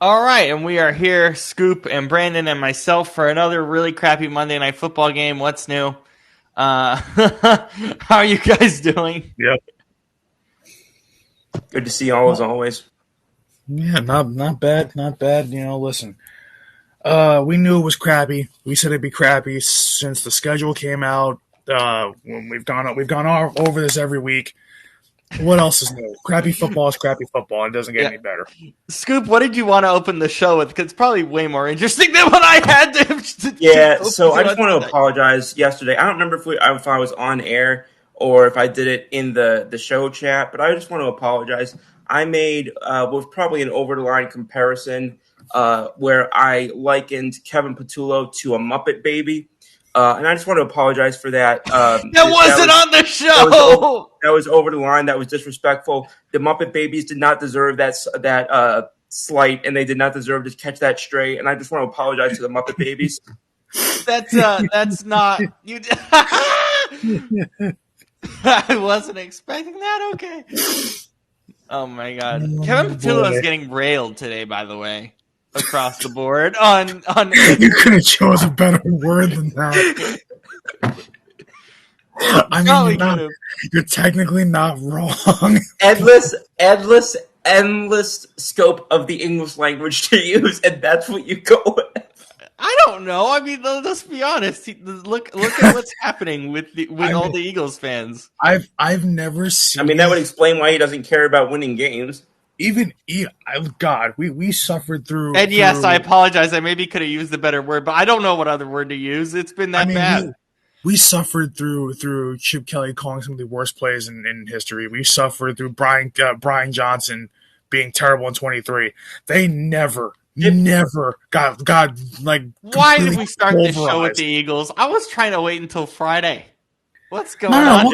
All right, and we are here, Scoop and Brandon and myself, for another really crappy Monday Night Football game. What's new? How are you guys doing? Yep. Good to see you all as always. Yeah, not bad, not bad. Listen, we knew it was crappy. We said it'd be crappy since the schedule came out. When we've gone over this every week. What else is new? Crappy football is crappy football. It doesn't get Yeah. any better. Scoop, what did you want to open the show with? Because it's probably way more interesting than what I had to Yeah, open so I just on want to tonight. apologize yesterday. I don't remember if I was on air or if I did it in the show chat, but I just want to apologize. I made was probably an over the line comparison where I likened Kevin Patullo to a Muppet Baby, and I just want to apologize for that. That wasn't on the show. That was over the line. That was disrespectful. The Muppet Babies did not deserve that slight, and they did not deserve to catch that stray. And I just want to apologize to the Muppet Babies. That's not you. I wasn't expecting that. Okay. Oh my god, Kevin Patullo is getting railed today. By the way, across the board on. You could have chose a better word than that. I mean, you're technically not wrong. Endless scope of the English language to use, and that's what you go with. I don't know. I mean, let's be honest. Look at what's happening with all the Eagles fans. I've never seen. I mean, that would explain why he doesn't care about winning games. God, we suffered through. And yes, I apologize. I maybe could have used a better word, but I don't know what other word to use. It's been that bad. We suffered through Chip Kelly calling some of the worst plays in history. We suffered through Brian Johnson being terrible in 23. They never got like. Why did we start this show with the Eagles? I was trying to wait until Friday. What's going on?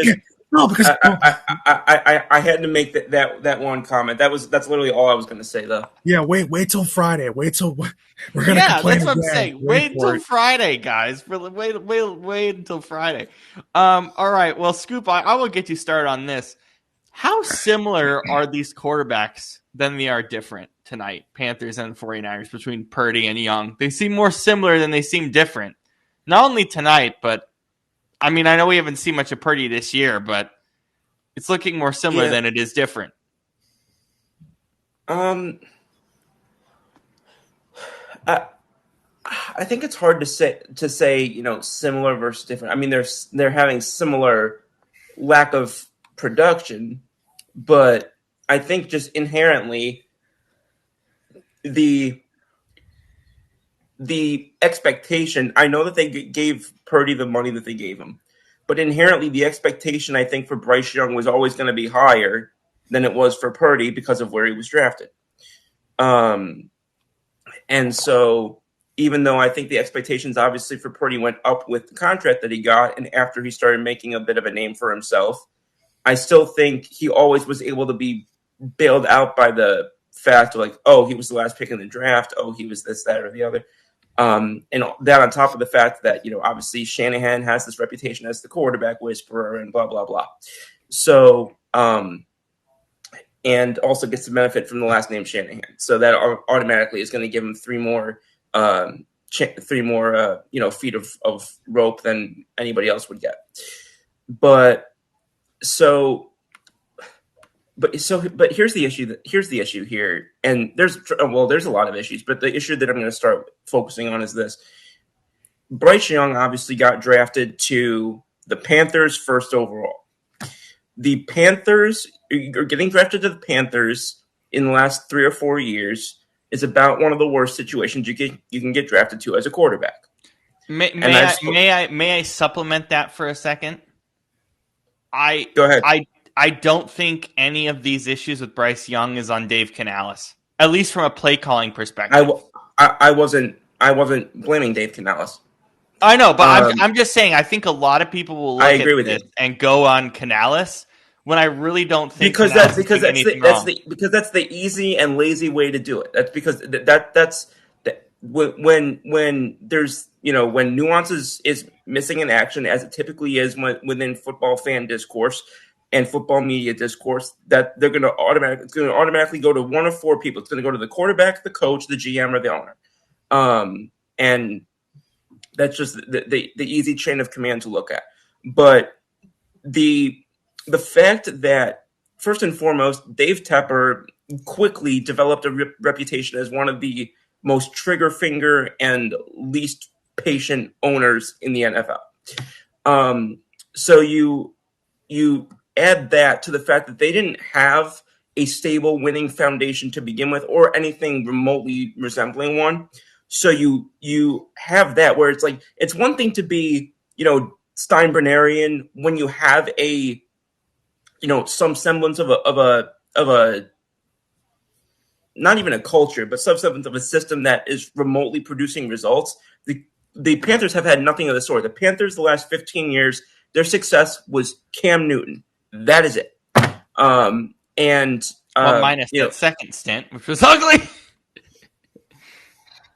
No, because I had to make that one comment. That's literally all I was going to say, though. Yeah, wait till Friday. Wait till we're gonna. Yeah, complain that's what again. I'm saying. Wait until Friday, guys. Wait until Friday. All right. Well, Scoop, I will get you started on this. How similar are these quarterbacks than they are different tonight? Panthers and 49ers, between Purdy and Young. They seem more similar than they seem different. Not only tonight, but I mean, I know we haven't seen much of Purdy this year, but it's looking more similar than it is different. I think it's hard to say similar versus different. I mean, they're having similar lack of production, but I think just inherently the expectation. I know that they gave Purdy the money that they gave him, but inherently the expectation, I think, for Bryce Young was always going to be higher than it was for Purdy because of where he was drafted. And so even though I think the expectations obviously for Purdy went up with the contract that he got and after he started making a bit of a name for himself, I still think he always was able to be bailed out by the fact of like, oh, he was the last pick in the draft. Oh, he was this, that, or the other. And that on top of the fact that, obviously Shanahan has this reputation as the quarterback whisperer and blah, blah, blah. So, and also gets the benefit from the last name Shanahan. So that automatically is going to give him three more feet of rope than anybody else would get. But here's the issue. Here's the issue here, and there's a lot of issues, but the issue that I'm going to start focusing on is this: Bryce Young obviously got drafted to the Panthers first overall. The Panthers are getting drafted to the Panthers in the last 3 or 4 years is about one of the worst situations you can get drafted to as a quarterback. May I supplement that for a second? Go ahead. I don't think any of these issues with Bryce Young is on Dave Canales, at least from a play calling perspective. I wasn't blaming Dave Canales. I know, but I'm just saying. I think a lot of people will look at this and go on Canales when I really don't think because that's the easy and lazy way to do it. That's because when there's when nuances is missing in action, as it typically is within football fan discourse. and football media discourse that they're going to automatically go to one of four people. It's going to go to the quarterback, the coach, the GM, or the owner. And that's just the easy chain of command to look at. But the fact that, first and foremost, Dave Tepper quickly developed a reputation as one of the most trigger finger and least patient owners in the NFL. So you add that to the fact that they didn't have a stable winning foundation to begin with, or anything remotely resembling one. So you have that where it's like, it's one thing to be, Steinbrennerian when you have a, some semblance of a not even a culture, but some semblance of a system that is remotely producing results. The Panthers have had nothing of the sort. The Panthers, the last 15 years, their success was Cam Newton. That is it. Minus that second stint, which was ugly.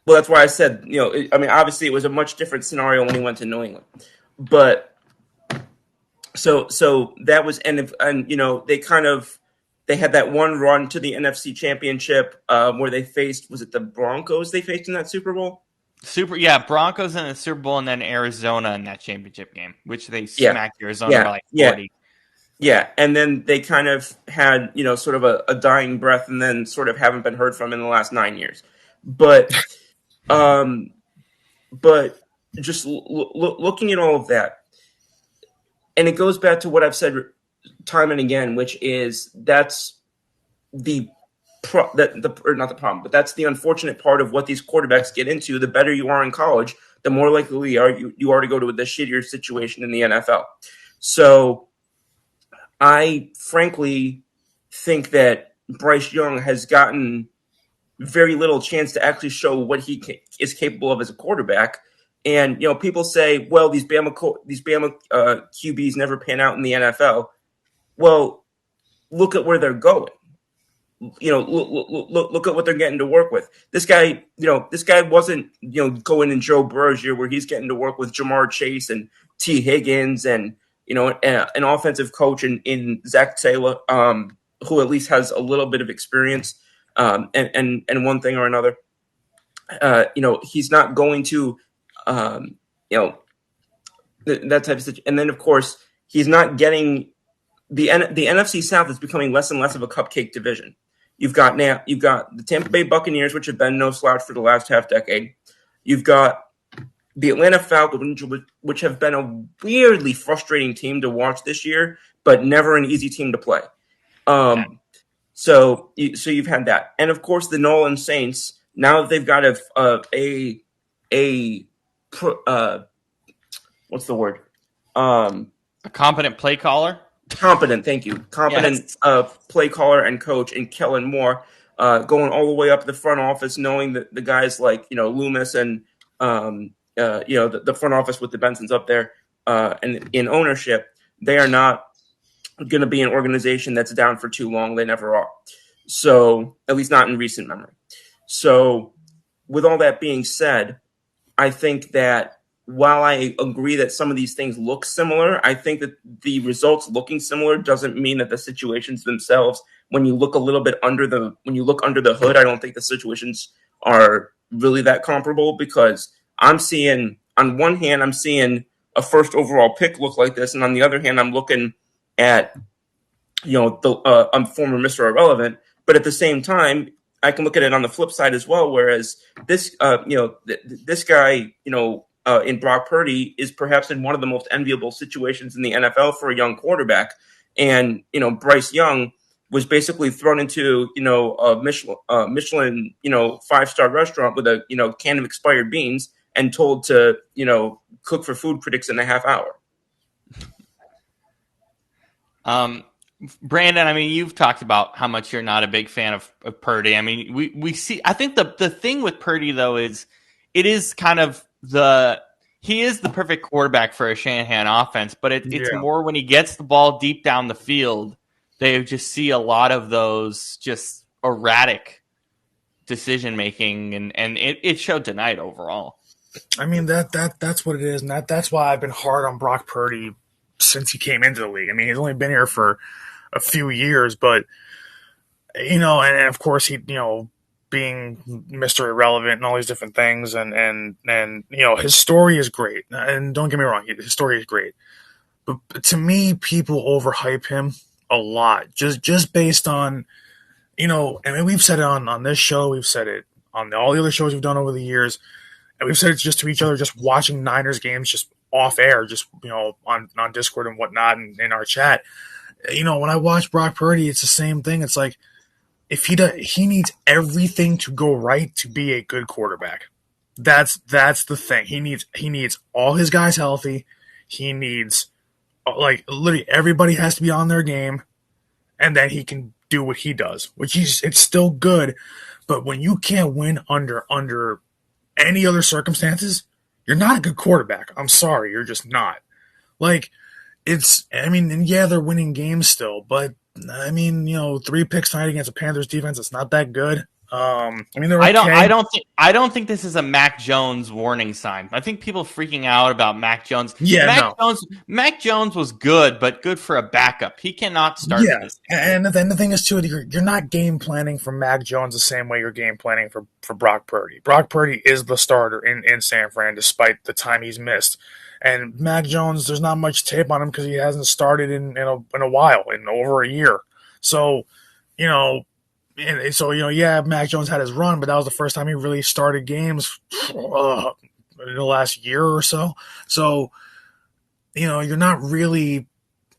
Well, that's why I said, obviously it was a much different scenario when he went to New England. But so that was, they had that one run to the NFC Championship where they faced, was it the Broncos they faced in that Super Bowl? Broncos in the Super Bowl, and then Arizona in that championship game, which they smacked Arizona by like 40. Yeah, and then they kind of had, sort of a dying breath, and then sort of haven't been heard from in the last 9 years. But just looking at all of that, and it goes back to what I've said time and again, which is that's not the problem, but that's the unfortunate part of what these quarterbacks get into. The better you are in college, the more likely you are to go to the shittier situation in the NFL. So I frankly think that Bryce Young has gotten very little chance to actually show what he is capable of as a quarterback. And, people say, well, these Bama QBs never pan out in the NFL. Well, look at where they're going. Look at what they're getting to work with. This guy wasn't, going in Joe Burrow's year where he's getting to work with Jamar Chase and T. Higgins and, an offensive coach in Zach Taylor, who at least has a little bit of experience, and one thing or another. He's not going to, that type of situation. And then, of course, he's not getting the NFC South is becoming less and less of a cupcake division. You've got the Tampa Bay Buccaneers, which have been no slouch for the last half decade. You've got the Atlanta Falcons, which have been a weirdly frustrating team to watch this year, but never an easy team to play. So you've had that, and of course the New Orleans Saints. Now that they've got what's the word? A competent play caller. Competent, thank you. Competent play caller and coach in Kellen Moore, going all the way up to the front office, knowing that the guys like Loomis and the front office with the Bensons up there, and in ownership, they are not going to be an organization that's down for too long. They never are. So at least not in recent memory. So with all that being said, I think that while I agree that some of these things look similar, I think that the results looking similar doesn't mean that the situations themselves, when you look under the hood, I don't think the situations are really that comparable, because on one hand, I'm seeing a first overall pick look like this, and on the other hand, I'm looking at, I'm former Mr. Irrelevant, but at the same time, I can look at it on the flip side as well. Whereas this, this guy, in Brock Purdy is perhaps in one of the most enviable situations in the NFL for a young quarterback. And, Bryce Young was basically thrown into, a Michelin, 5-star restaurant with a, can of expired beans and told to, cook for food critics in a half hour. Brandon, I mean, you've talked about how much you're not a big fan of Purdy. I mean, we see, I think the thing with Purdy though is it is kind of he is the perfect quarterback for a Shanahan offense, but it's more when he gets the ball deep down the field, they just see a lot of those just erratic decision making, and it showed tonight overall. I mean, that's what it is, and that's why I've been hard on Brock Purdy since he came into the league. I mean, he's only been here for a few years, but and of course being Mr. Irrelevant and all these different things, and his story is great. And don't get me wrong, his story is great. But to me, people overhype him a lot, just based on I mean, we've said it on this show, we've said it on all the other shows we've done over the years, and we've said it just to each other, just watching Niners games, just off air, just on Discord and whatnot, and in our chat. When I watch Brock Purdy, it's the same thing. It's like if he needs everything to go right to be a good quarterback. That's the thing. He needs all his guys healthy. He needs literally everybody has to be on their game, and then he can do what he does, it's still good. But when you can't win under any other circumstances, you're not a good quarterback. I'm sorry, you're just not. And yeah, they're winning games still, but I mean, 3 picks tonight against the Panthers defense, it's not that good. They're okay. I don't think this is a Mac Jones warning sign. I think people freaking out about Mac Jones. Yeah, Mac Jones was good, but good for a backup. He cannot start for this team. And the thing is too, you're not game planning for Mac Jones the same way you're game planning for Brock Purdy. Brock Purdy is the starter in San Fran, despite the time he's missed. And Mac Jones, there's not much tape on him because he hasn't started in a while, in over a year. So, Mac Jones had his run, but that was the first time he really started games in the last year or so. So, you're not really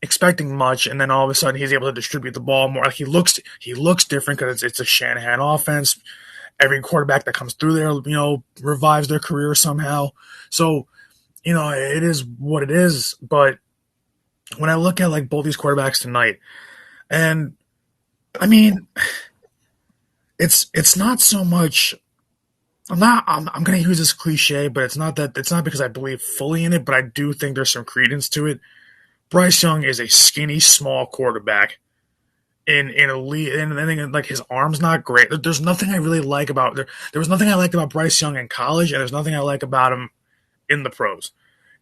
expecting much, and then all of a sudden he's able to distribute the ball more. Like he looks different because it's a Shanahan offense. Every quarterback that comes through there, revives their career somehow. So, it is what it is. But when I look at both these quarterbacks tonight, and I mean, it's not so much. I'm going to use this cliche, but it's not because I believe fully in it, but I do think there's some credence to it. Bryce Young is a skinny, small quarterback in a league, and his arm's not great. There's nothing I really like about there. There was nothing I liked about Bryce Young in college, and there's nothing I like about him in the pros.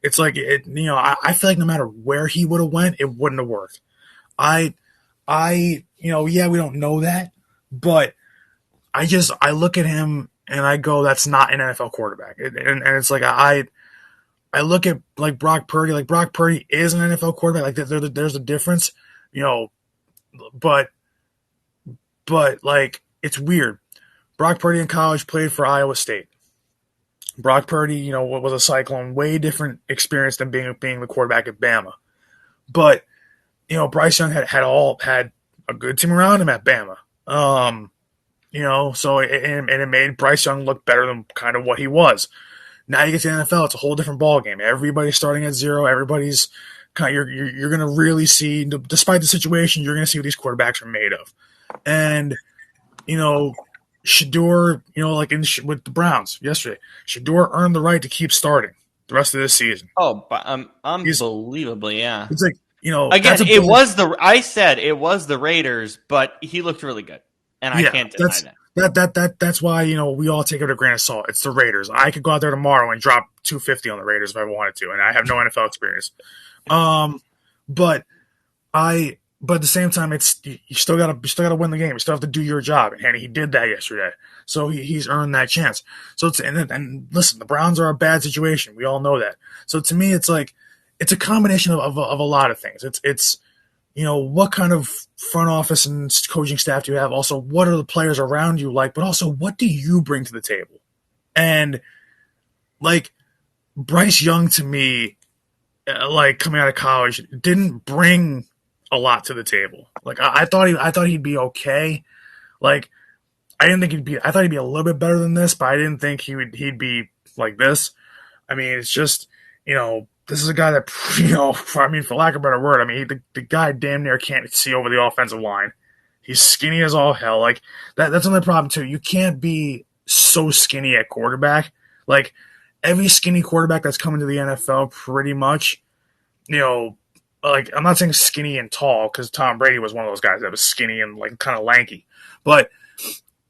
It's I feel like no matter where he would have went, it wouldn't have worked. We don't know that, but I look at him and I go, that's not an NFL quarterback. And it's I look at Brock Purdy. Brock Purdy is an NFL quarterback. There's a difference, but it's weird. Brock Purdy in college played for Iowa State. Brock Purdy, was a Cyclone, way different experience than being the quarterback at Bama. But Bryce Young had a good team around him at Bama. So it made Bryce Young look better than kind of what he was. Now you get to the NFL, it's a whole different ballgame. Everybody's starting at zero. Everybody's you're going to really see, despite the situation, you're going to see what these quarterbacks are made of. And Shador, with the Browns yesterday, Shador earned the right to keep starting the rest of this season. Oh, unbelievably, yeah. It's again, I said it was the Raiders, but he looked really good, and I can't deny that. That's why we all take it with a grain of salt. It's the Raiders. I could go out there tomorrow and drop 250 on the Raiders if I wanted to, and I have no NFL experience. But at the same time, you still gotta win the game. You still have to do your job, and he did that yesterday. So he's earned that chance. So and listen, the Browns are a bad situation. We all know that. So to me, it's a combination of a lot of things. It's what kind of front office and coaching staff do you have? Also, what are the players around you like? But also, what do you bring to the table? And Bryce Young to me, coming out of college, didn't bring a lot to the table. I thought he'd be okay. I thought he'd be a little bit better than this, but I didn't think he'd be like this. I mean, it's just, this is a guy that, for lack of a better word, the guy damn near can't see over the offensive line. He's skinny as all hell. That's another problem too. You can't be so skinny at quarterback. Every skinny quarterback that's coming to the NFL pretty much, I'm not saying skinny and tall because Tom Brady was one of those guys that was skinny and kind of lanky. But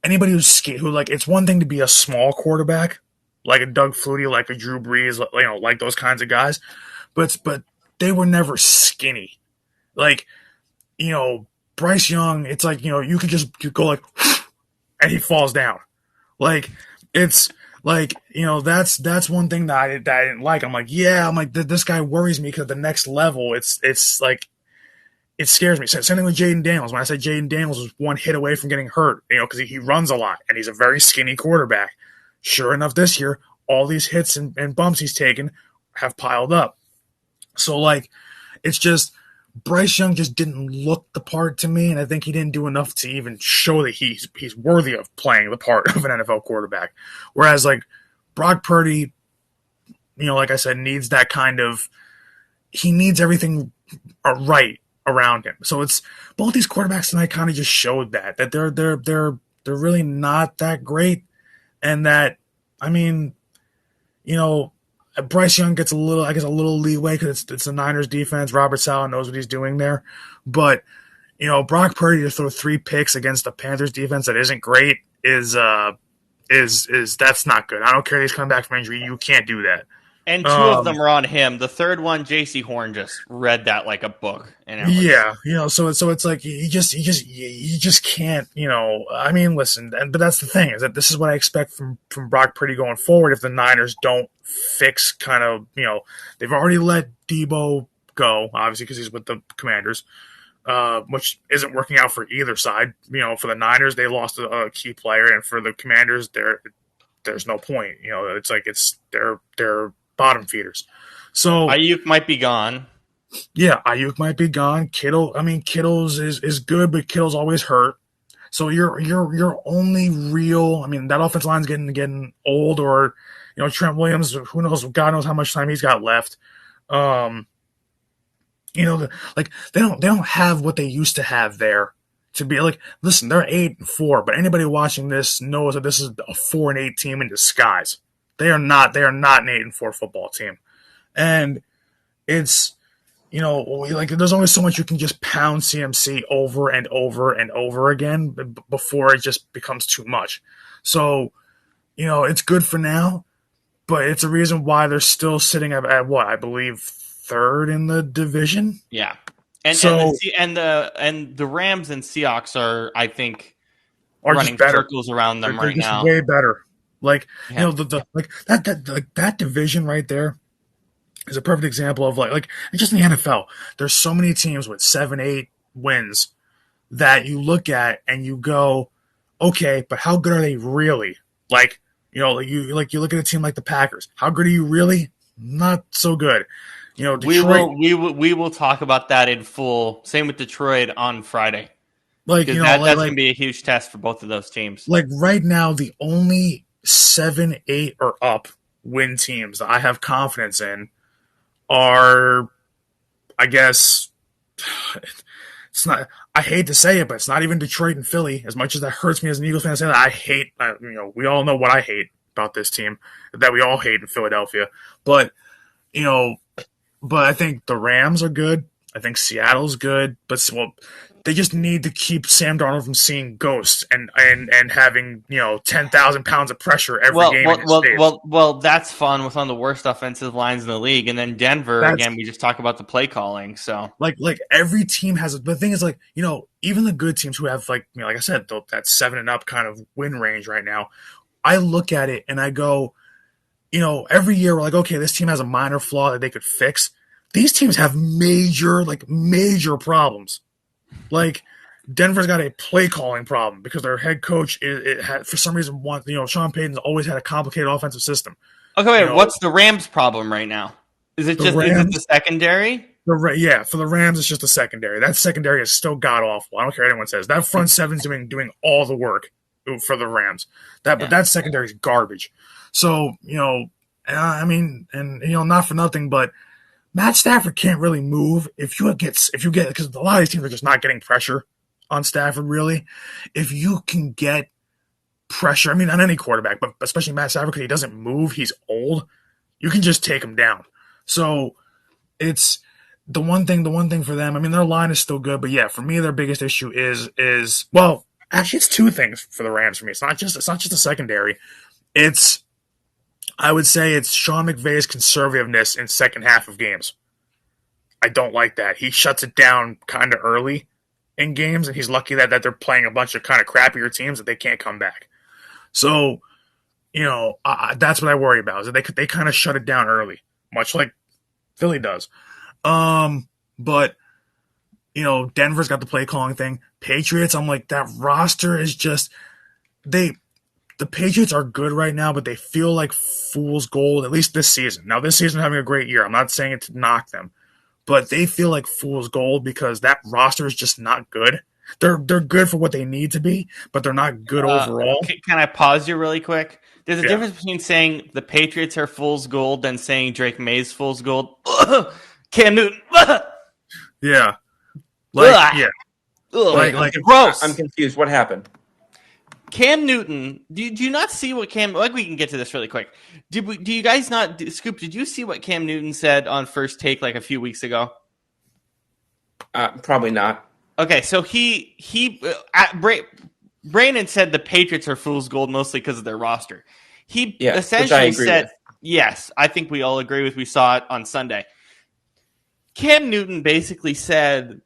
anybody who's skinny, it's one thing to be a small quarterback, like a Doug Flutie, like a Drew Brees, like those kinds of guys. But they were never skinny. Like, Bryce Young, it's like, you could just go like, and he falls down. Like, it's like, that's one thing that I didn't like. I'm like, this guy worries me because the next level, it's like, it scares me. Same thing with Jaden Daniels. When I said Jaden Daniels was one hit away from getting hurt, because he runs a lot and he's a very skinny quarterback. Sure enough, this year, all these hits and bumps he's taken have piled up. So, like, it's just Bryce Young just didn't look the part to me, and I think he didn't do enough to even show that he's worthy of playing the part of an NFL quarterback. Whereas, like, Brock Purdy, like I said, needs that kind of – he needs everything right around him. So it's both these quarterbacks tonight kind of just showed that they're really not that great, and that, I mean, Bryce Young gets a little leeway because it's the Niners defense. Robert Saleh knows what he's doing there, but Brock Purdy to throw 3 picks against the Panthers defense that isn't great is that's not good. I don't care if he's coming back from injury. You can't do that. And 2 of them are on him. The third one, J.C. Horn just read that like a book. And so it's like you just can't. I mean, listen, but that's the thing, is that this is what I expect from Brock Purdy going forward. If the Niners don't fix kind of, they've already let Debo go, obviously because he's with the Commanders, which isn't working out for either side. For the Niners, they lost a key player, and for the Commanders, there's no point. It's like they're bottom feeders. So Ayuk might be gone. Yeah, Ayuk might be gone. Kittle's is good, but Kittle's always hurt. So your only real, that offensive line's getting old, or Trent Williams, who knows, God knows how much time he's got left. They don't have what they used to have there to be like. Listen, they're 8-4, but anybody watching this knows that this is a 4-8 team in disguise. They are not an 8-4 football team, and it's there's only so much you can just pound CMC over and over and over again before it just becomes too much. So it's good for now, but it's a reason why they're still sitting at what I believe 3rd in the division. Yeah, and the Rams and Seahawks are, I think, running circles around them right now. Way better. Like, that division right there is a perfect example of like just in the NFL, there's so many teams with 7-8 wins that you look at and you go, okay, but how good are they really? Like, you look at a team like the Packers. How good are you really? Not so good. Detroit. We will talk about that in full. Same with Detroit on Friday. Like, that's going to be a huge test for both of those teams. Like right now, the only 7-8 or up win teams that I have confidence in are, I guess, it's not. I hate to say it, but it's not even Detroit and Philly. As much as that hurts me as an Eagles fan to say that, I hate. We all know what I hate about this team, that we all hate in Philadelphia. But but I think the Rams are good. I think Seattle's good, but they just need to keep Sam Darnold from seeing ghosts and having 10,000 pounds of pressure every game. Well, that's fun with one of the worst offensive lines in the league, and then Denver again. We just talk about the play calling. So like every team has. The thing is, even the good teams who have like I said, that 7 and up kind of win range right now. I look at it and I go, every year we're like, okay, this team has a minor flaw that they could fix. These teams have major problems. Like Denver's got a play calling problem because their head coach for some reason Sean Payton's always had a complicated offensive system. Okay, wait, what's the Rams' problem right now? Is it the secondary? For the Rams, it's just the secondary. That secondary is still god awful. I don't care what anyone says. That front seven's doing all the work for the Rams. But that secondary is garbage. So not for nothing, but Matt Stafford can't really move if you get because a lot of these teams are just not getting pressure on Stafford. Really, if you can get pressure, on any quarterback, but especially Matt Stafford because he doesn't move, he's old. You can just take him down. So it's the one thing for them. Their line is still good, but yeah, for me, their biggest issue is actually it's 2 things for the Rams for me. It's not just the secondary. I would say it's Sean McVay's conservativeness in second half of games. I don't like that. He shuts it down kind of early in games, and he's lucky that they're playing a bunch of kind of crappier teams that they can't come back. So, that's what I worry about, is that they kind of shut it down early, much like Philly does. But Denver's got the play calling thing. Patriots, I'm like, that roster is just the Patriots are good right now, but they feel like fool's gold, at least this season. Now, this season having a great year. I'm not saying it to knock them, but they feel like fool's gold because that roster is just not good. They're good for what they need to be, but they're not good overall. Can I pause you really quick? There's a Yeah. difference between saying the Patriots are fool's gold than saying Drake May's fool's gold. Cam Newton. Yeah. Like, gross. I'm confused. What happened? Cam Newton, do you not see what Cam... Like, we can get to this really quick. Do you guys not... Scoop, did you see what Cam Newton said on First Take like a few weeks ago? Probably not. Okay, so Brandon said the Patriots are fool's gold mostly because of their roster. He essentially said... with. Yes, I think we all agree with. We saw it on Sunday. Cam Newton basically said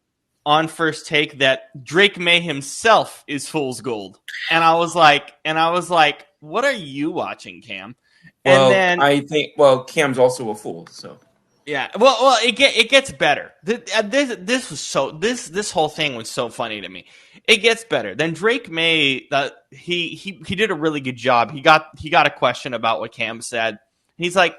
on First Take that Drake May himself is fool's gold. And I was like, what are you watching, Cam? Well, And then I think Cam's also a fool, so yeah. Well, it gets better. This whole thing was so funny to me. It gets better. Then Drake May, he did a really good job. He got a question about what Cam said. He's like,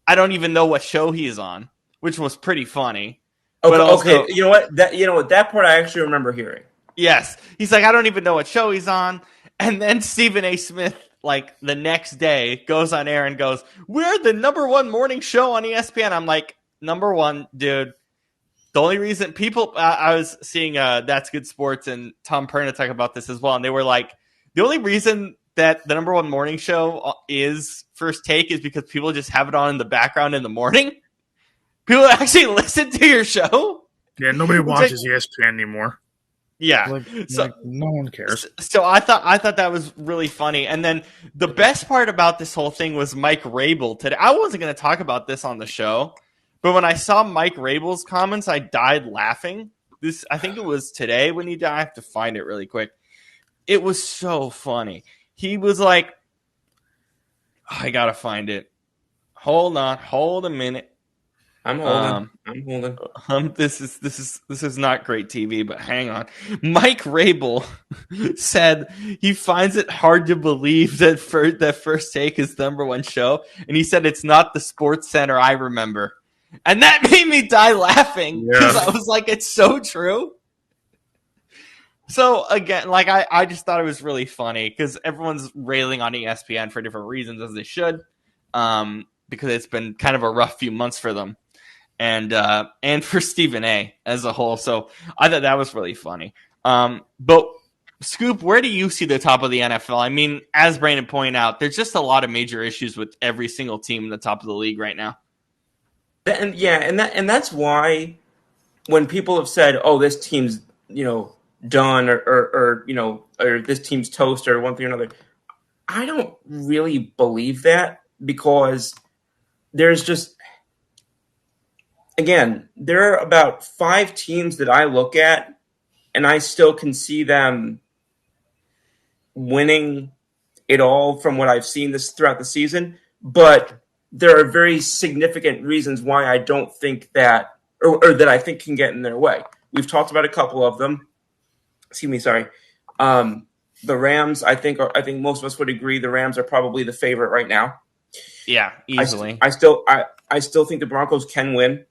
I don't even know what show he is on, which was pretty funny. But also, okay, you know what? That part I actually remember hearing. Yes. He's like, I don't even know what show he's on. And then Stephen A. Smith, like the next day, goes on air and goes, we're the #1 morning show on ESPN. I'm like, #1, dude. The only reason I was seeing That's Good Sports and Tom Perna talk about this as well. And they were like, the only reason that the #1 morning show is First Take is because people just have it on in the background in the morning. People actually listen to your show? Yeah, nobody watches ESPN anymore. Yeah. So no one cares. So I thought that was really funny. And then the best part about this whole thing was Mike Rabel today. I wasn't going to talk about this on the show, but when I saw Mike Rabel's comments, I died laughing. I think it was today when he died. I have to find it really quick. It was so funny. He was like, I got to find it. Hold a minute. I'm holding. This is not great TV, but hang on. Mike Rabel said he finds it hard to believe that First Take is the #1 show, and he said it's not the Sports Center I remember, and that made me die laughing because I was like, it's so true. So again, like I just thought it was really funny because everyone's railing on ESPN for different reasons, as they should, because it's been kind of a rough few months for them. And for Stephen A. as a whole. So I thought that was really funny. But Scoop, where do you see the top of the NFL? I mean, as Brandon pointed out, there's just a lot of major issues with every single team in the top of the league right now. And that's why when people have said, "Oh, this team's done," or this team's toast, or one thing or another, I don't really believe that because there's just. Again, there are about 5 teams that I look at, and I still can see them winning it all from what I've seen throughout the season. But there are very significant reasons why I don't think that, or that I think can get in their way. We've talked about a couple of them. Excuse me, sorry. The Rams, I think most of us would agree the Rams are probably the favorite right now. Yeah, easily. I still think the Broncos can win.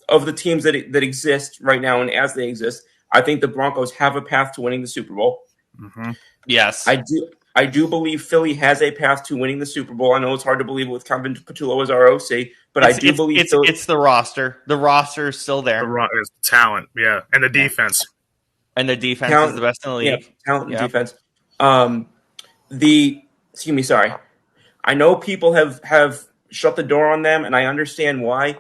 Of the teams that exist right now and as they exist, I think the Broncos have a path to winning the Super Bowl. Mm-hmm. Yes, I do believe Philly has a path to winning the Super Bowl. I know it's hard to believe with Kevin Patullo as our OC, but I do believe it's the roster. The roster is still there. The talent, yeah, and the defense. And the defense is the best in the league. Yeah, talent and defense. Excuse me, sorry. I know people have shut the door on them, and I understand why.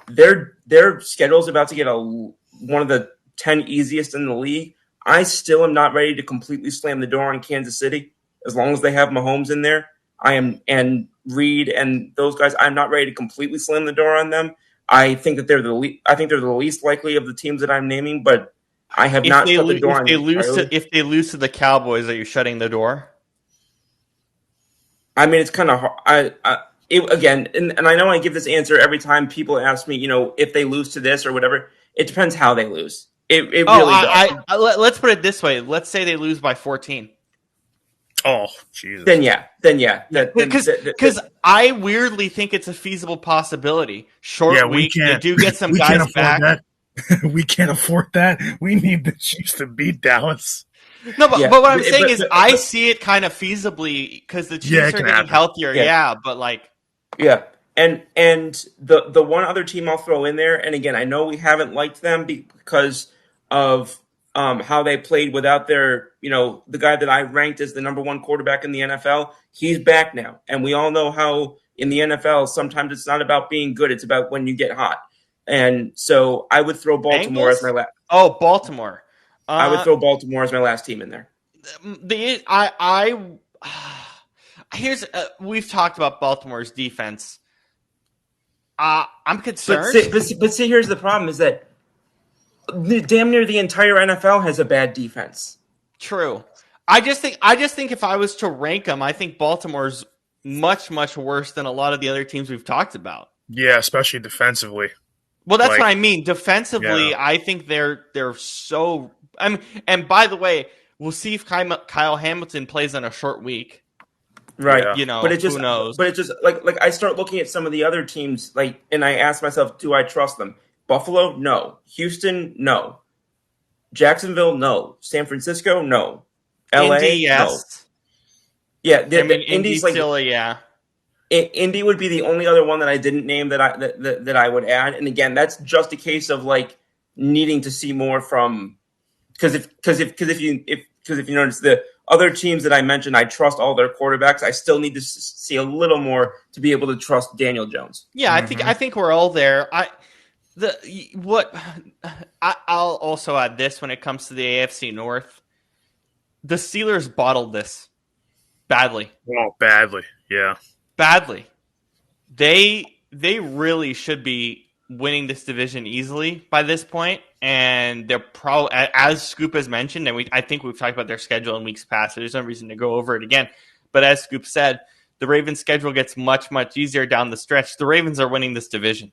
Their schedule is about to get one of the 10 easiest in the league. I still am not ready to completely slam the door on Kansas City. As long as they have Mahomes in there, and Reed and those guys, I'm not ready to completely slam the door on them. I think that I think they're the least likely of the teams that I'm naming, but I have If not they shut the door if on they them lose entirely. to the Cowboys, are you shutting the door? I mean, it's kind of hard. Again, and I know I give this answer every time people ask me, if they lose to this or whatever. It depends how they lose. It Oh, really does. let's put it this way. Let's say they lose by 14. Oh, Jesus. Then yeah, Yeah, because I weirdly think it's a feasible possibility. Yeah, Short we week, they can't. do get some We can't guys afford back. that. We can't afford that. We need the Chiefs to beat Dallas. No, but yeah, what I'm saying is, I but see it kind of feasibly because the Yeah, Chiefs it are can getting happen. healthier. yeah, Yeah, but like, yeah, and the one other team I'll throw in there, and again, I know we haven't liked them because of how they played without their, the guy that I ranked as the number one quarterback in the NFL. He's back now, and we all know how in the NFL sometimes it's not about being good; it's about when you get hot. And so I would throw Baltimore as Bengals. my last. Oh, Baltimore. I would throw Baltimore as my last team in there. The I here's we've talked about Baltimore's defense. I'm But concerned. see, here's the problem: is that damn near the entire NFL has a bad defense. True. I just think if I was to rank them, I think Baltimore's much worse than a lot of the other teams we've talked about. Yeah, especially defensively. Well, that's Like, what I mean. Defensively, yeah. I think they're so. I mean, and by the way, we'll see if Kyle Hamilton plays on a short week. Right. Yeah. You But know, it just who knows? but it just like I start looking at some of the other teams and I ask myself, do I trust them? Buffalo, no. Houston, no. Jacksonville, no. San Francisco, no. Indy, LA, no. yes. Yeah, I mean, the Indy Indy's like still, yeah. Indy would be the only other one that I didn't name that I would add. And again, that's just a case of like needing to see more from if you notice the other teams that I mentioned, I trust all their quarterbacks. I still need to see a little more to be able to trust Daniel Jones. Yeah, Mm-hmm. I think we're all there. I'll also add this when it comes to the AFC North. The Steelers bottled this badly. Oh, badly. Yeah. Badly. They really should be winning this division easily by this point, and they're probably, as Scoop has mentioned, and I think we've talked about their schedule in weeks past, so there's no reason to go over it again. But as Scoop said, the Ravens' schedule gets much easier down the stretch. The Ravens are winning this division,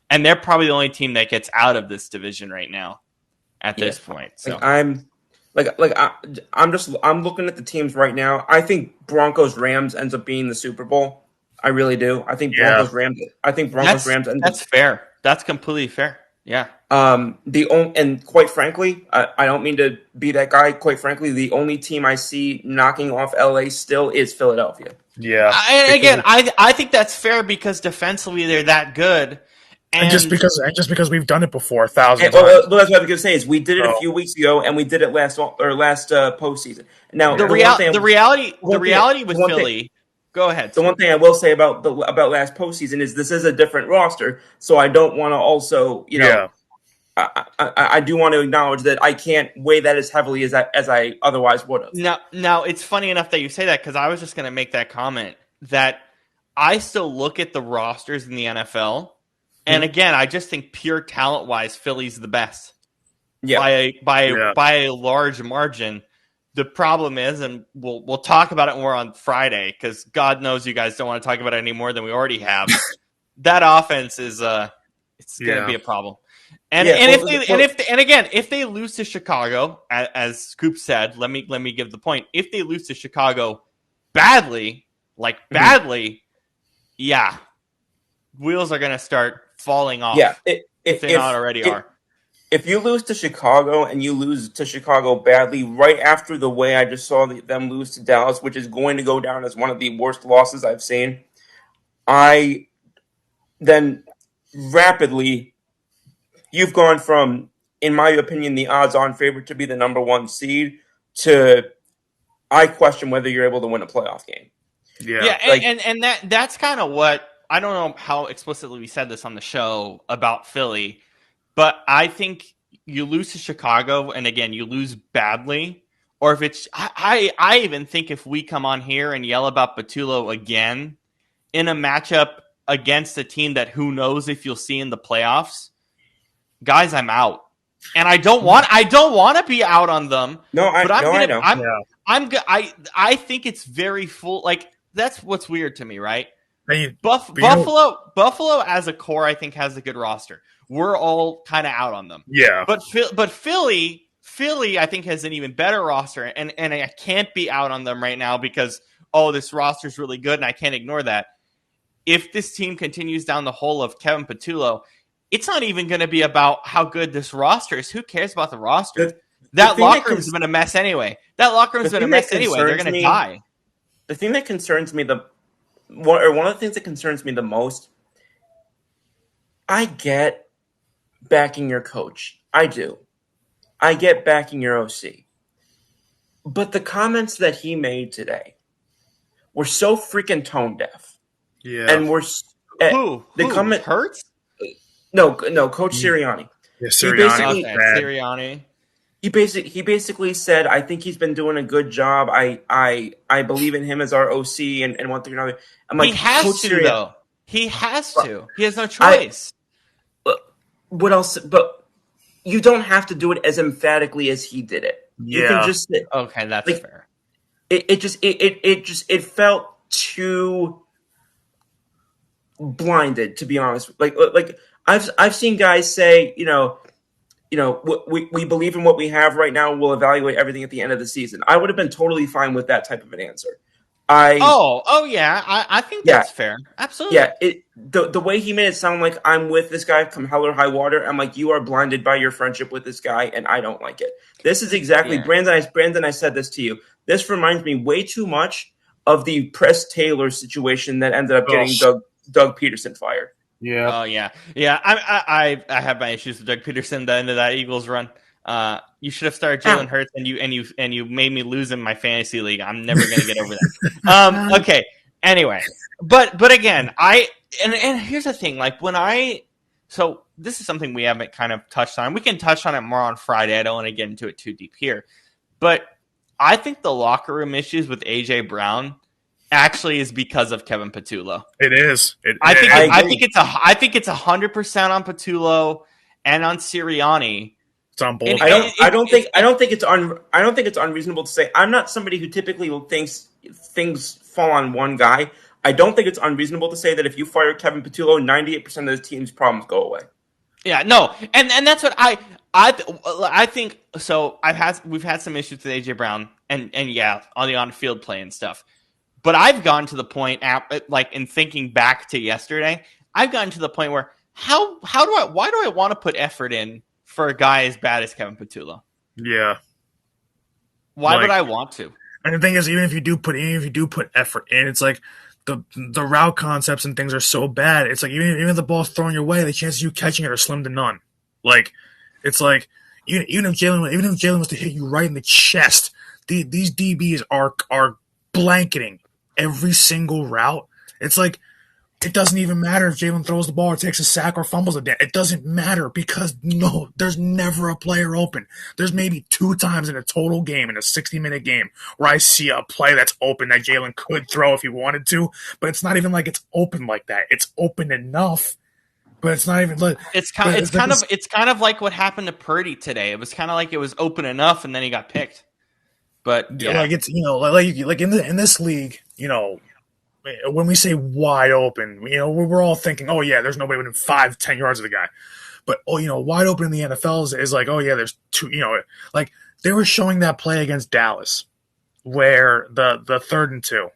and they're probably the only team that gets out of this division right now at this point. So I'm looking at the teams right now. I think Broncos Rams ends up being the Super Bowl. I really do. I think Broncos Rams. that's fair. That's completely fair. Yeah. And quite frankly, I don't mean to be that guy. Quite frankly, the only team I see knocking off LA still is Philadelphia. Yeah. I think that's fair because defensively they're that good. And just because we've done it before 1,000 times. Well, that's what I was going to say is we did it a few weeks ago, and we did it last postseason. Now the reality with Philly. Go ahead. The one thing I will say about last postseason is this is a different roster, so I don't want to also I do want to acknowledge that I can't weigh that as heavily as I otherwise would have. Now it's funny enough that you say that because I was just going to make that comment that I still look at the rosters in the NFL. And again, I just think pure talent wise, Philly's the best. Yeah. By a large margin. The problem is, and we'll talk about it more on Friday, because God knows you guys don't want to talk about it any more than we already have. That offense is it's going to be a problem. And if they lose to Chicago, as Scoop said, let me give the point. If they lose to Chicago badly, yeah, wheels are going to start falling off. Yeah, if they not already are. If you lose to Chicago and you lose to Chicago badly, right after the way I just saw them lose to Dallas, which is going to go down as one of the worst losses I've seen, I then rapidly, you've gone from, in my opinion, the odds-on favorite to be the number one seed to I question whether you're able to win a playoff game. Yeah, and that's kind of what, I don't know how explicitly we said this on the show about Philly, but I think you lose to Chicago, and again, you lose badly. Or if it's, I even think if we come on here and yell about Batulo again in a matchup against a team that who knows if you'll see in the playoffs, guys, I'm out. And I don't want to be out on them. I know. I think it's very full. Like, that's what's weird to me, right? Buffalo as a core, I think, has a good roster. We're all kind of out on them. Yeah. But Philly, I think, has an even better roster, and I can't be out on them right now because this roster is really good, and I can't ignore that. If this team continues down the hole of Kevin Patullo, it's not even going to be about how good this roster is. Who cares about the roster? That locker room's been a mess anyway. They're going to die. The thing that concerns me one of the things that concerns me the most, I get backing your coach. I do. I get backing your OC. But the comments that he made today were so freaking tone deaf. Yeah. And who? Hurts? No, Coach Sirianni. Yeah, Sirianni. Sirianni. He basically said, I think he's been doing a good job. I believe in him as our OC and one thing or another. I'm like, he has to, though. He has to. He has no choice. What else? But you don't have to do it as emphatically as he did it. Yeah. You can just okay, that's fair. It felt too blinded, to be honest. Like I've seen guys say, we believe in what we have right now. We'll evaluate everything at the end of the season. I would have been totally fine with that type of an answer. Yeah. I think that's fair. Absolutely. Yeah. The way he made it sound like I'm with this guy come hell or high water. I'm like, you are blinded by your friendship with this guy, and I don't like it. This is exactly Brandon. I said this to you. This reminds me way too much of the Press Taylor situation that ended up getting Doug Peterson fired. Yeah. Oh yeah. I have my issues with Doug Peterson at the end of that Eagles run. You should have started Jalen Hurts, and you made me lose in my fantasy league. I'm never going to get over that. Okay. Anyway, but again, and here's the thing. Like so this is something we haven't kind of touched on. We can touch on it more on Friday. I don't want to get into it too deep here, but I think the locker room issues with AJ Brown actually is because of Kevin Patullo. It is. I think it's 100% on Patullo and on Sirianni. It's on both. I don't think it's unreasonable to say. I'm not somebody who typically thinks things fall on one guy. I don't think it's unreasonable to say that if you fire Kevin Patullo, 98% of the team's problems go away. Yeah, no, and that's what I think. So we've had some issues with AJ Brown and yeah, on the on-field play and stuff. But I've gotten to the point, like in thinking back to yesterday, I've gotten to the point where why do I want to put effort in for a guy as bad as Kevin Patullo? Yeah. Why would I want to? And the thing is, even if you do put effort in, it's like the route concepts and things are so bad. It's like even if the ball's thrown your way, the chances of you catching it are slim to none. Like it's like even if Jalen was to hit you right in the chest, these DBs are blanketing every single route. It's like it doesn't even matter if Jalen throws the ball or takes a sack or fumbles it. It doesn't matter because there's never a player open. There's maybe 2 times in a total game, in a 60-minute game, where I see a play that's open that Jalen could throw if he wanted to, but it's not even like it's open like that. It's open enough, but it's not even like it's kind of like what happened to Purdy today. It was kind of like it was open enough, and then he got picked. But yeah, like it's like in this league, when we say wide open, we're all thinking, oh yeah, there's nobody within 5-10 yards of the guy. But wide open in the NFL is like, oh yeah, there's 2. Like they were showing that play against Dallas, where the 3rd and 2,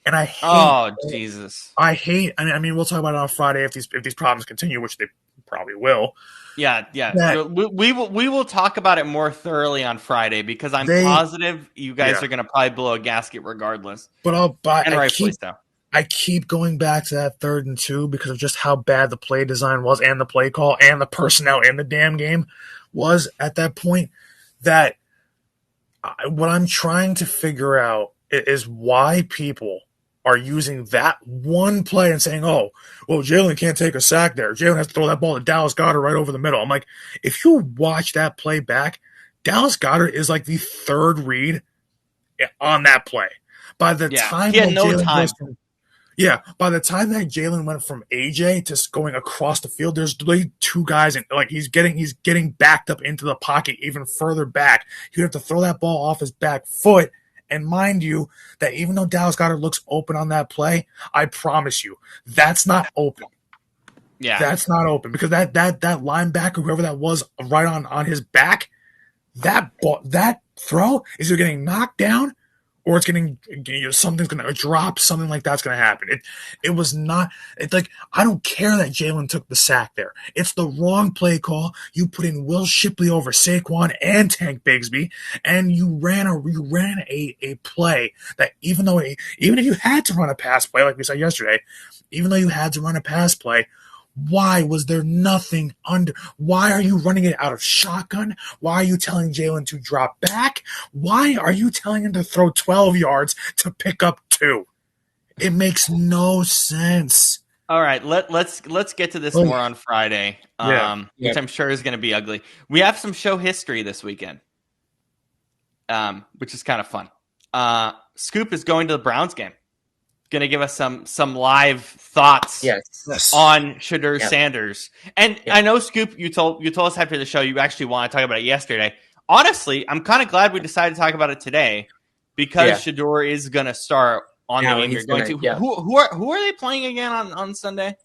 and I hate. Oh Jesus! I hate. I mean, we'll talk about it on Friday if these problems continue, which they probably will. Yeah. We will talk about it more thoroughly on Friday because I'm positive you guys are going to probably blow a gasket regardless. But I keep going back to that 3rd and 2 because of just how bad the play design was and the play call and the personnel in the damn game was at that point. That what I'm trying to figure out is why people are using that one play and saying, oh, well, Jalen can't take a sack there. Jalen has to throw that ball to Dallas Goedert right over the middle. I'm like, if you watch that play back, Dallas Goedert is like the 3rd read on that play. By the time he had no time. Yeah, by the time that Jalen went from AJ to going across the field, there's really two guys, and like he's getting backed up into the pocket even further back. He'd have to throw that ball off his back foot. And mind you, that even though Dallas Goedert looks open on that play, I promise you, that's not open. Yeah. That's not open because that linebacker, whoever that was, right on his back, that throw is either getting knocked down or it's getting something's going to drop, something like that's going to happen. It was not. It's like I don't care that Jalen took the sack there. It's the wrong play call. You put in Will Shipley over Saquon and Tank Bigsby, and you ran a play that even if you had to run a pass play like we said yesterday, even though you had to run a pass play. Why was there nothing under? Why are you running it out of shotgun? Why are you telling Jalen to drop back? Why are you telling him to throw 12 yards to pick up 2? It makes no sense. All right, let's get to this more on Friday, which I'm sure is going to be ugly. We have some show history this weekend, which is kind of fun. Scoop is going to the Browns game. Going to give us some live thoughts on Shedeur Sanders. And I know, Scoop, you told us after the show you actually want to talk about it yesterday. Honestly, I'm kind of glad we decided to talk about it today because Shedeur is going to start on the game you're going to. Yeah. Who are they playing again on Sunday?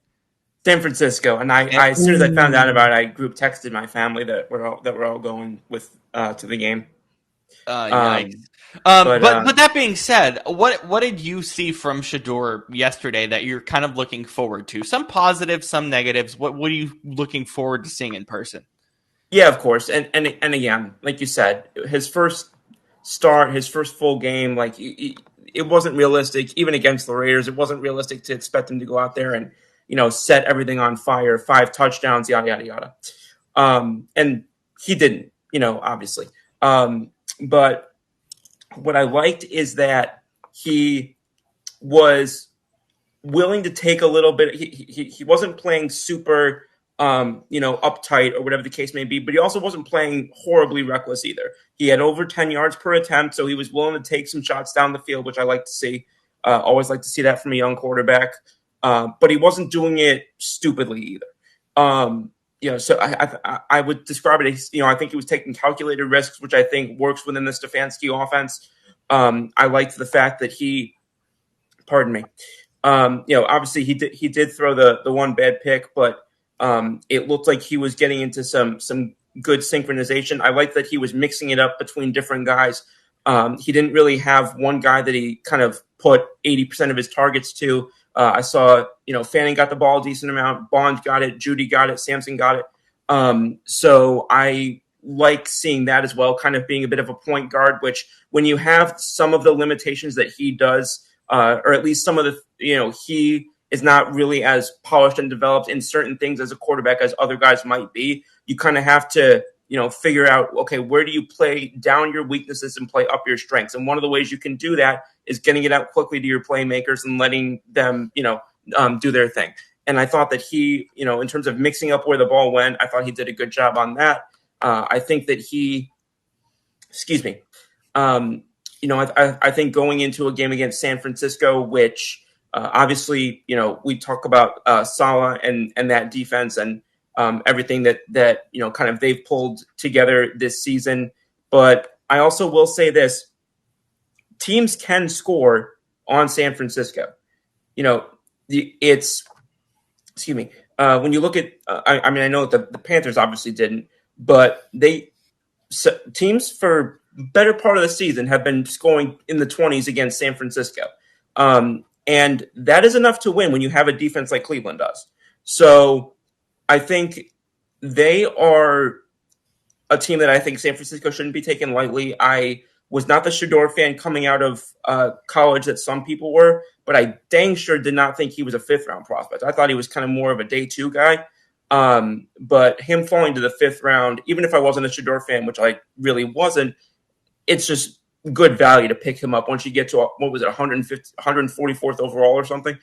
San Francisco. And I as soon as I found out about it, I group texted my family that we're all going with to the game. Yikes. But that being said, what did you see from Shedeur yesterday that you're kind of looking forward to? Some positives, some negatives. What are you looking forward to seeing in person? Yeah, of course. And again, like you said, his first start, his first full game, like it wasn't realistic. Even against the Raiders, it wasn't realistic to expect him to go out there and set everything on fire, 5 touchdowns, yada yada yada. And he didn't, obviously. But what I liked is that he was willing to take a little bit. He wasn't playing super, uptight or whatever the case may be, but he also wasn't playing horribly reckless either. He had over 10 yards per attempt, so he was willing to take some shots down the field, which I like to see. Always like to see that from a young quarterback. But he wasn't doing it stupidly either. So I would describe it as, I think he was taking calculated risks, which I think works within the Stefanski offense. I liked the fact that obviously he did throw the one bad pick, but it looked like he was getting into some good synchronization. I like that he was mixing it up between different guys. He didn't really have one guy that he kind of put 80% of his targets to. I saw, Fanning got the ball a decent amount. Bond got it. Judy got it. Sampson got it. So I like seeing that as well, kind of being a bit of a point guard, which when you have some of the limitations that he does, or at least some of the, he is not really as polished and developed in certain things as a quarterback as other guys might be. You kind of have to, figure out, okay, where do you play down your weaknesses and play up your strengths? And one of the ways you can do that is getting it out quickly to your playmakers and letting them, do their thing. And I thought that he, in terms of mixing up where the ball went, I thought he did a good job on that. I think that I think going into a game against San Francisco, which obviously, we talk about Saleh and that defense and everything that kind of they've pulled together this season. But I also will say this: teams can score on San Francisco. When you look at, I know that the Panthers obviously didn't, but teams for better part of the season have been scoring in the 20s against San Francisco. And that is enough to win when you have a defense like Cleveland does. So I think they are a team that I think San Francisco shouldn't be taken lightly. I was not the Shedeur fan coming out of college that some people were, but I dang sure did not think he was a 5th-round prospect. I thought he was kind of more of a day 2 guy. But him falling to the 5th round, even if I wasn't a Shedeur fan, which I really wasn't, it's just good value to pick him up once you get to, 144th overall or something.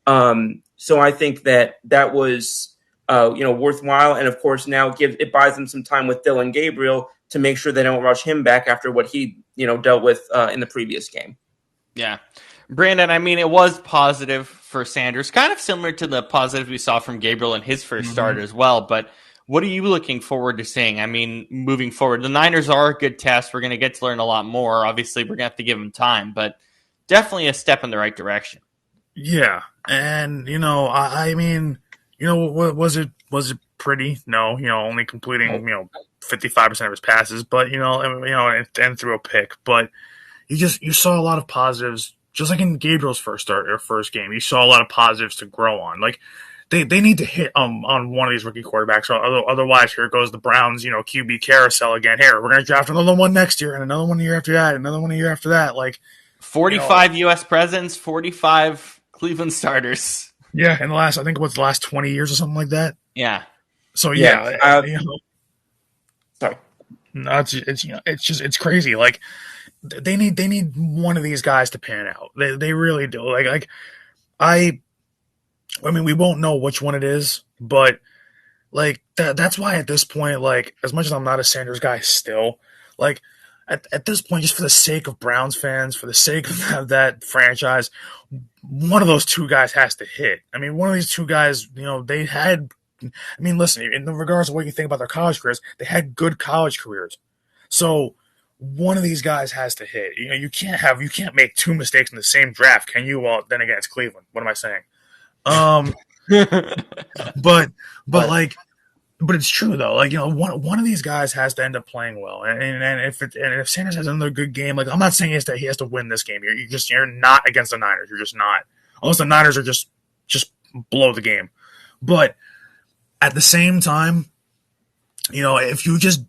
So I think that was worthwhile. And of course, now it buys them some time with Dylan Gabriel to make sure they don't rush him back after what he, dealt with in the previous game. Yeah. Brandon, I mean, it was positive for Sanders, kind of similar to the positive we saw from Gabriel in his first start as well. But what are you looking forward to seeing? I mean, moving forward, the Niners are a good test. We're going to get to learn a lot more. Obviously, we're going to have to give them time, but definitely a step in the right direction. Yeah, and I mean, was it pretty? No, only completing 55% of his passes, but and threw a pick. But you saw a lot of positives, just like in Gabriel's first game. You saw a lot of positives to grow on. Like they need to hit on one of these rookie quarterbacks. Otherwise, here goes the Browns, QB carousel again. Here, we're gonna draft another one next year, and another one the year after that, another one the year after that. Like 45 U.S. presidents, 45 Cleveland starters. Yeah, in I think what's the last 20 years or something like that. Yeah. So Sorry. No, it's crazy. Like they need one of these guys to pan out. They really do. I mean, we won't know which one it is, but like that's why at this point, like as much as I'm not a Sanders guy, still like at this point, just for the sake of Browns fans, for the sake of that franchise, one of those two guys has to hit. I mean, one of these two guys, they had. I mean, listen, in regards to what you think about their college careers, they had good college careers. So one of these guys has to hit. You can't make two mistakes in the same draft, can you? Well, then again, it's Cleveland. What am I saying? But it's true though. Like one of these guys has to end up playing well, and if Sanders has another good game, like I'm not saying he has to win this game. You're not against the Niners. You're just not. Unless the Niners are just blow the game, but at the same time, if you just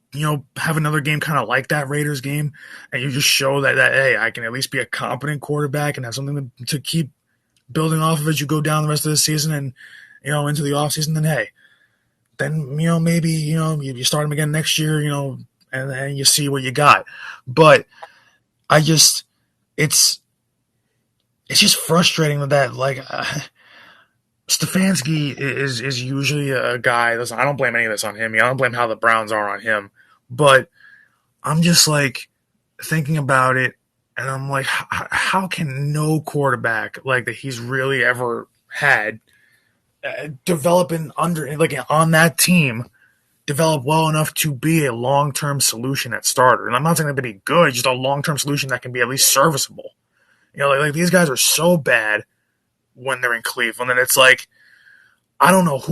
have another game kind of like that Raiders game, and you just show that hey, I can at least be a competent quarterback and have something to keep building off of as you go down the rest of the season and into the offseason, then maybe you start him again next year, and then you see what you got. But it's just frustrating that like Stefanski is usually a guy. Listen, I don't blame any of this on him. I don't blame how the Browns are on him. But I'm just like thinking about it, and I'm like, how can no quarterback like that he's really ever had developing on that team develop well enough to be a long-term solution at starter? And I'm not saying that to be good, just a long-term solution that can be at least serviceable. Like these guys are so bad when they're in Cleveland, and it's like I don't know.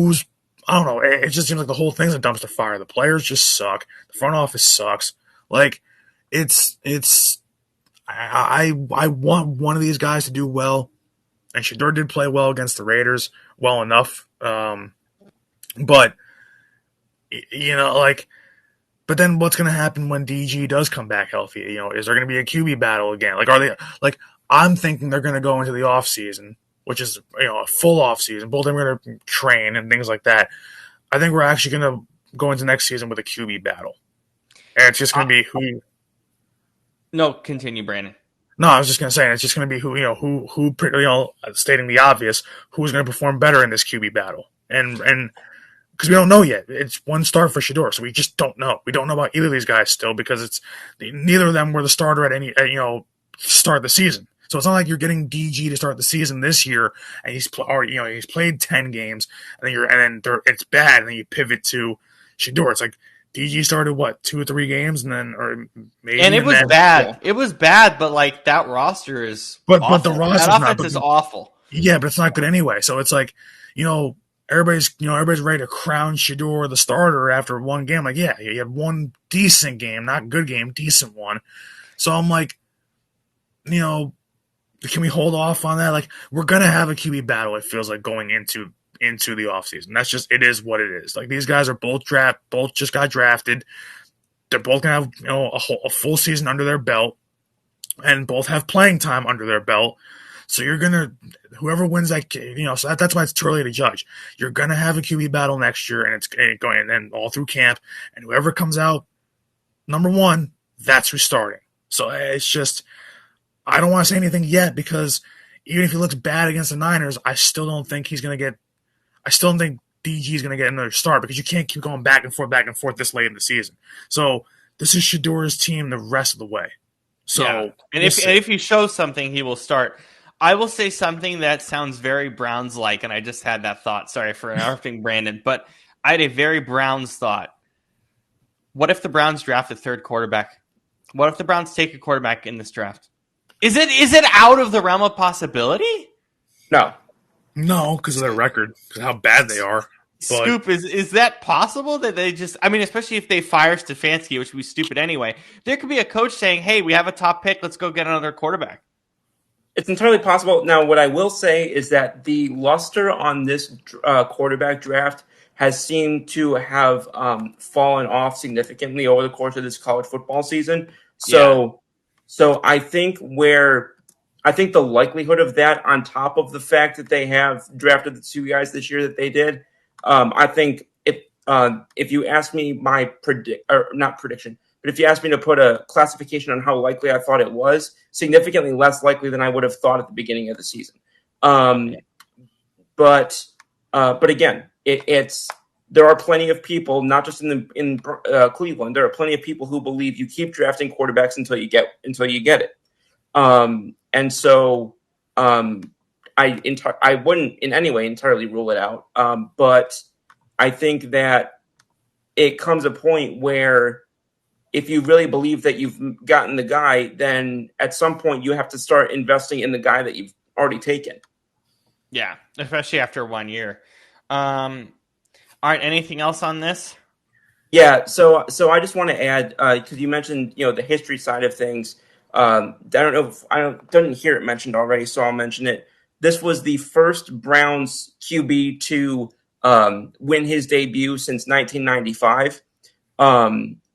It just seems like the whole thing's a dumpster fire. The players just suck. The front office sucks. Like I want one of these guys to do well, and Shador did play well against the Raiders, well enough. But but then what's going to happen when DG does come back healthy? Is there going to be a QB battle again? Like, are they like? I'm thinking they're going to go into the off season, which is a full off season. Both of them are going to train and things like that. I think we're actually going to go into next season with a QB battle, and it's just going to be who. No, continue, Brandon. No, I was just going to say it's just going to be who stating the obvious, who's going to perform better in this QB battle, and because we don't know yet. It's one start for Shador, so we just don't know. We don't know about either of these guys still because neither of them were the starter at start of the season. So it's not like you're getting DG to start the season this year, and he's played 10 games, and then it's bad, and then you pivot to Shador. It's like DG started 2 or 3 games, and then or maybe. And it was bad. Yeah. It was bad, but like that roster is. But the roster is awful. Yeah, but it's not good anyway. So it's like everybody's ready to crown Shador the starter after one game. Like yeah, you had one decent game, not good game, decent one. So I'm like, can we hold off on that? Like, we're going to have a QB battle, it feels like, going into the offseason. That's just, it is what it is. Like, these guys are both just got drafted. They're both going to have, a full season under their belt, and both have playing time under their belt. So you're going to, whoever wins that, so that's why it's too early to judge. You're going to have a QB battle next year, and it's going, and all through camp, and whoever comes out number one, that's who's starting. So it's just, I don't want to say anything yet because even if he looks bad against the Niners, I still don't think DG is going to get another start because you can't keep going back and forth this late in the season. So this is Shador's team the rest of the way. So yeah. And if he shows something, he will start. I will say something that sounds very Browns-like, and I just had that thought. Sorry for interrupting, Brandon, but I had a very Browns thought. What if the Browns draft a third quarterback? What if the Browns take a quarterback in this draft? Is it out of the realm of possibility? No. No, because of their record, because how bad they are. But Scoop, is that possible that they just, I mean, especially if they fire Stefanski, which would be stupid anyway, there could be a coach saying, hey, we have a top pick, let's go get another quarterback. It's entirely possible. Now, what I will say is that the luster on this quarterback draft has seemed to have fallen off significantly over the course of this college football season. So I think the likelihood of that, on top of the fact that they have drafted the two guys this year that they did, I think if you ask me my not prediction, but if you asked me to put a classification on how likely I thought it was, significantly less likely than I would have thought at the beginning of the season. But again, it's there are plenty of people, not just in Cleveland. There are plenty of people who believe you keep drafting quarterbacks until you get it. And so I wouldn't in any way entirely rule it out. But I think that it comes a point where if you really believe that you've gotten the guy, then at some point you have to start investing in the guy that you've already taken. Yeah, especially after 1 year. All right, anything else on this? Yeah, so I just want to add because you mentioned the history side of things. I don't know if didn't hear it mentioned already, so I'll mention it. This was the first Browns QB to win his debut since 1995.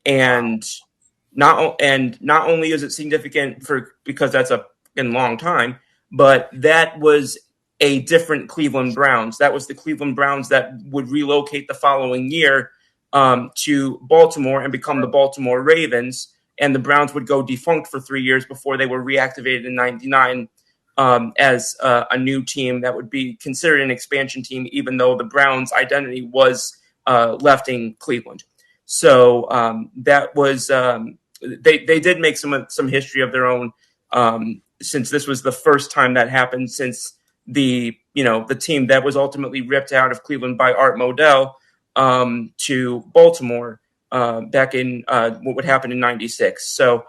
And not only is it significant because that's a long time, but that was a different Cleveland Browns. That was the Cleveland Browns that would relocate the following year to Baltimore and become the Baltimore Ravens. And the Browns would go defunct for 3 years before they were reactivated in '99 as a new team that would be considered an expansion team, even though the Browns' identity was left in Cleveland. So that was they did make some history of their own since this was the first time that happened since the team that was ultimately ripped out of Cleveland by Art Modell to Baltimore back in what would happen in '96. So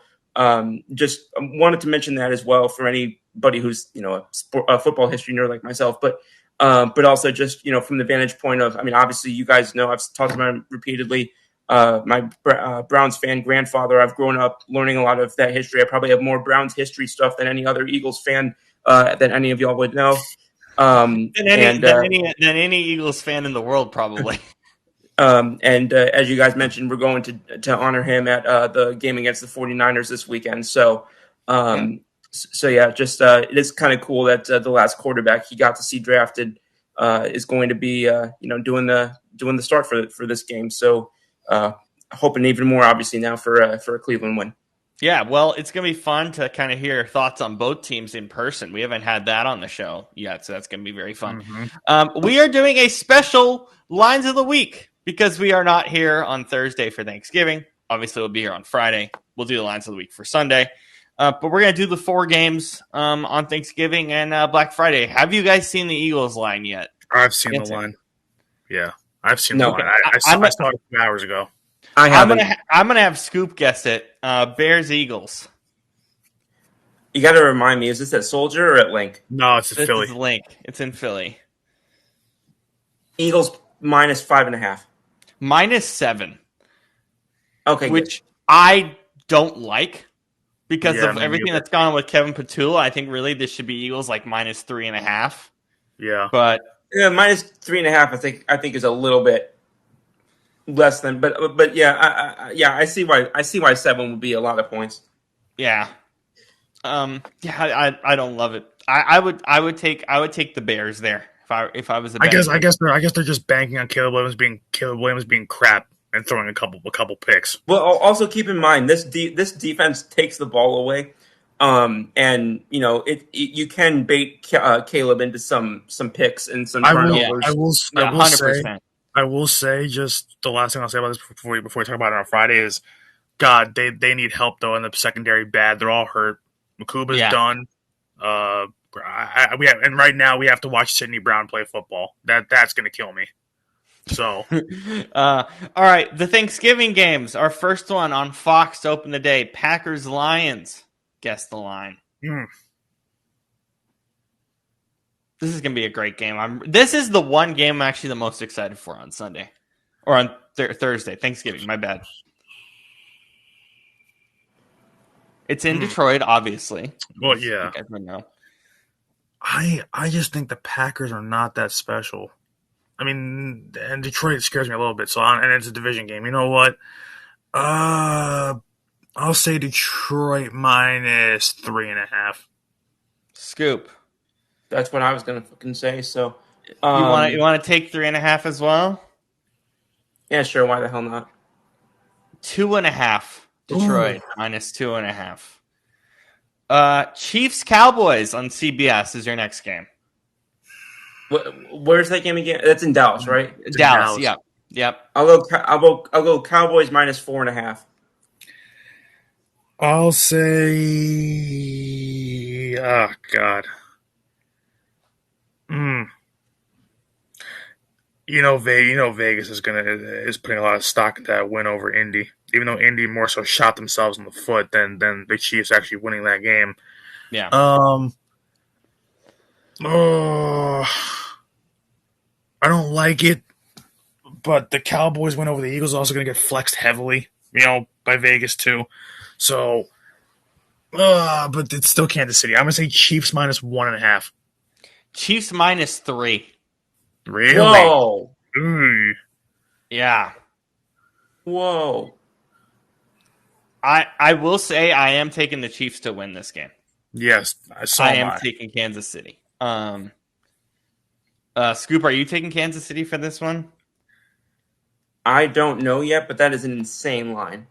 just wanted to mention that as well for anybody who's a football history nerd like myself, but also just from the vantage point of, I mean, obviously you guys know I've talked about it repeatedly. My Browns fan grandfather, I've grown up learning a lot of that history. I probably have more Browns history stuff than any other Eagles fan that any of y'all would know. Than any Eagles fan in the world, probably. And as you guys mentioned, we're going to honor him at the game against the 49ers this weekend. So, just it is kind of cool that the last quarterback he got to see drafted is going to be doing the start for this game. So, hoping even more obviously now for a Cleveland win. Yeah, well, it's going to be fun to kind of hear thoughts on both teams in person. We haven't had that on the show yet, so that's going to be very fun. Mm-hmm. We are doing a special Lines of the Week because we are not here on Thursday for Thanksgiving. Obviously, we'll be here on Friday. We'll do the Lines of the Week for Sunday. But we're going to do the 4 games on Thanksgiving and Black Friday. Have you guys seen the Eagles line yet? I've seen the line. Yeah, I've seen the line. I saw it a few hours ago. I'm gonna have Scoop guess it. Bears Eagles. You got to remind me. Is this at Soldier or at Link? No, it's at Philly. It's Link. It's in Philly. Eagles minus 5.5. -7. Okay, which I don't like because of everything that's gone on with Kevin Petula. I think really this should be Eagles like -3.5. Yeah, but minus 3.5. I think is a little bit less than, but yeah, I see why 7 would be a lot of points. Yeah, I don't love it. I would take the Bears there if I was a I guess they're just banking on Caleb Williams being crap and throwing a couple picks. Well, also keep in mind this defense takes the ball away, and you can bait Caleb into some picks and some turnovers. I will say just the last thing I'll say about this before we talk about it on Friday is, they need help though in the secondary. Bad, they're all hurt. Makuba's done. And right now we have to watch Sidney Brown play football. That's going to kill me. So, all right, the Thanksgiving games. Our first one on Fox to open the day. Packers Lions. Guess the line. This is going to be a great game. This is the one game I'm actually the most excited for on Sunday. Or on Thursday. Thanksgiving, my bad. It's in Detroit, obviously. well, yeah. You guys would know. I just think the Packers are not that special. I mean, and Detroit scares me a little bit. And it's a division game. You know what? I'll say Detroit minus 3.5. Scoop. That's what I was gonna fucking say. So, You want to take 3.5 as well? yeah, sure. Why the hell not? 2.5. Detroit minus 2.5. Chiefs Cowboys on CBS is your next game. Where's that game again? That's in Dallas, right? It's Dallas. in Dallas. Yep. I'll go Cowboys minus 4.5. I'll say, oh God. Vegas is putting a lot of stock into that win over Indy. Even though Indy more so shot themselves in the foot than the Chiefs actually winning that game. Yeah. I don't like it, but the Cowboys win over the Eagles also going to get flexed heavily, by Vegas too. So, but it's still Kansas City. I'm going to say Chiefs minus 1.5. Chiefs minus 3. Really? Whoa. Ooh. Yeah. Whoa. I will say I am taking the Chiefs to win this game. Yes, I am taking Kansas City. Scoop, are you taking Kansas City for this one? I don't know yet, but that is an insane line.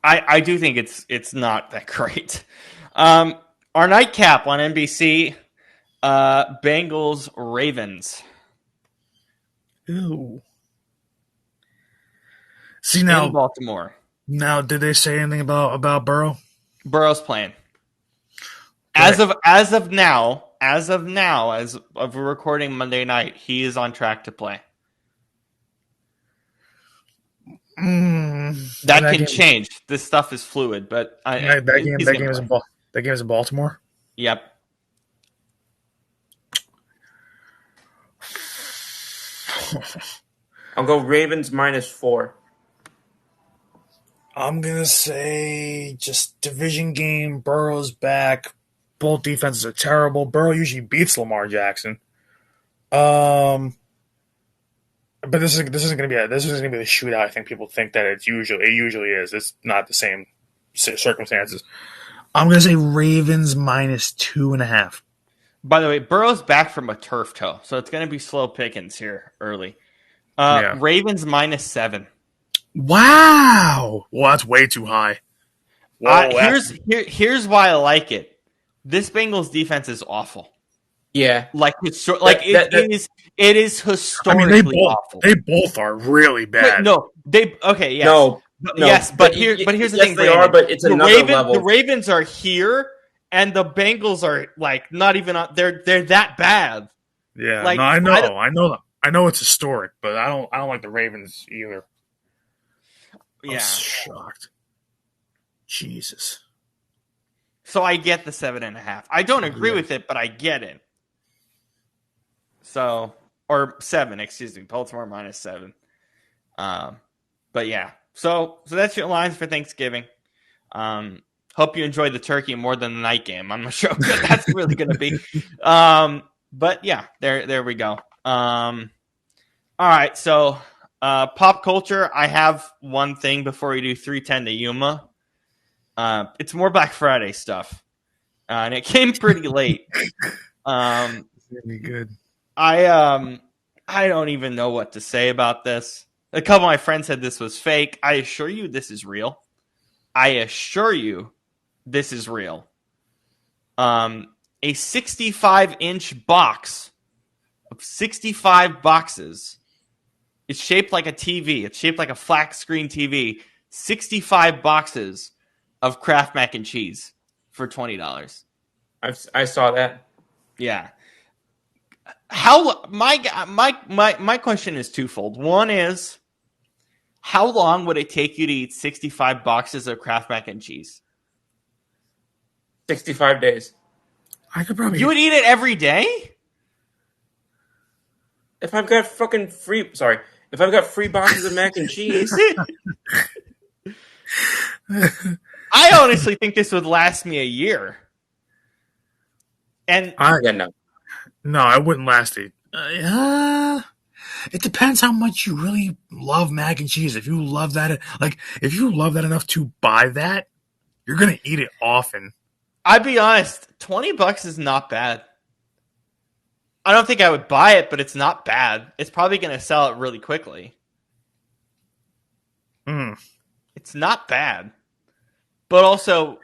I do think it's not that great. Our nightcap on NBC, Bengals Ravens. Ooh. See now, in Baltimore. Now, did they say anything about Burrow? Burrow's playing. As of now, as of recording Monday night, he is on track to play. That can change. This stuff is fluid, but that game is in Baltimore. Yep. I'll go Ravens minus 4. I'm gonna say just division game. Burrow's back. Both defenses are terrible. Burrow usually beats Lamar Jackson. But this isn't gonna be the shootout. I think people think that it usually is. It's not the same circumstances. I'm gonna say Ravens minus 2.5. By the way, Burrow's back from a turf toe, so it's gonna be slow pickings here early. Ravens minus 7. Wow. Well, that's way too high. Here's why I like it. This Bengals defense is awful. Yeah, it is historically awful. They both are really bad. Yes, but here's the thing. They are, but it's another level. The Ravens are here, and the Bengals are like not even. They're that bad. Yeah, I know it's historic, but I don't like the Ravens either. Yeah, I'm shocked. Jesus. So I get the 7.5. I don't agree with it, but I get it. So, or 7, excuse me. Baltimore minus 7. But yeah. So that's your lines for Thanksgiving. Hope you enjoyed the turkey more than the night game. I'm not sure what that's really going to be. But yeah, there we go. All right. So, pop culture. I have one thing before we do 310 to Yuma. It's more Black Friday stuff. And it came pretty late. Really good. I don't even know what to say about this. A couple of my friends said this was fake. I assure you this is real. A 65-inch box of 65 boxes. It's shaped like a TV. It's shaped like a flat screen TV. 65 boxes of Kraft mac and cheese for $20. I saw that. Yeah. How my question is twofold. One is, how long would it take you to eat 65 boxes of Kraft mac and cheese? 65 days. I could You probably. would eat it every day? If I've got if I've got free boxes of mac and cheese, I honestly think this would last me a year. And yeah, no. No, I wouldn't last it. It depends how much you really love mac and cheese. If you love that, like if you love that enough to buy that, you're gonna eat it often. I'd be honest, $20 is not bad. I don't think I would buy it, but it's not bad. It's probably going to sell it really quickly. Mm. It's not bad. But also,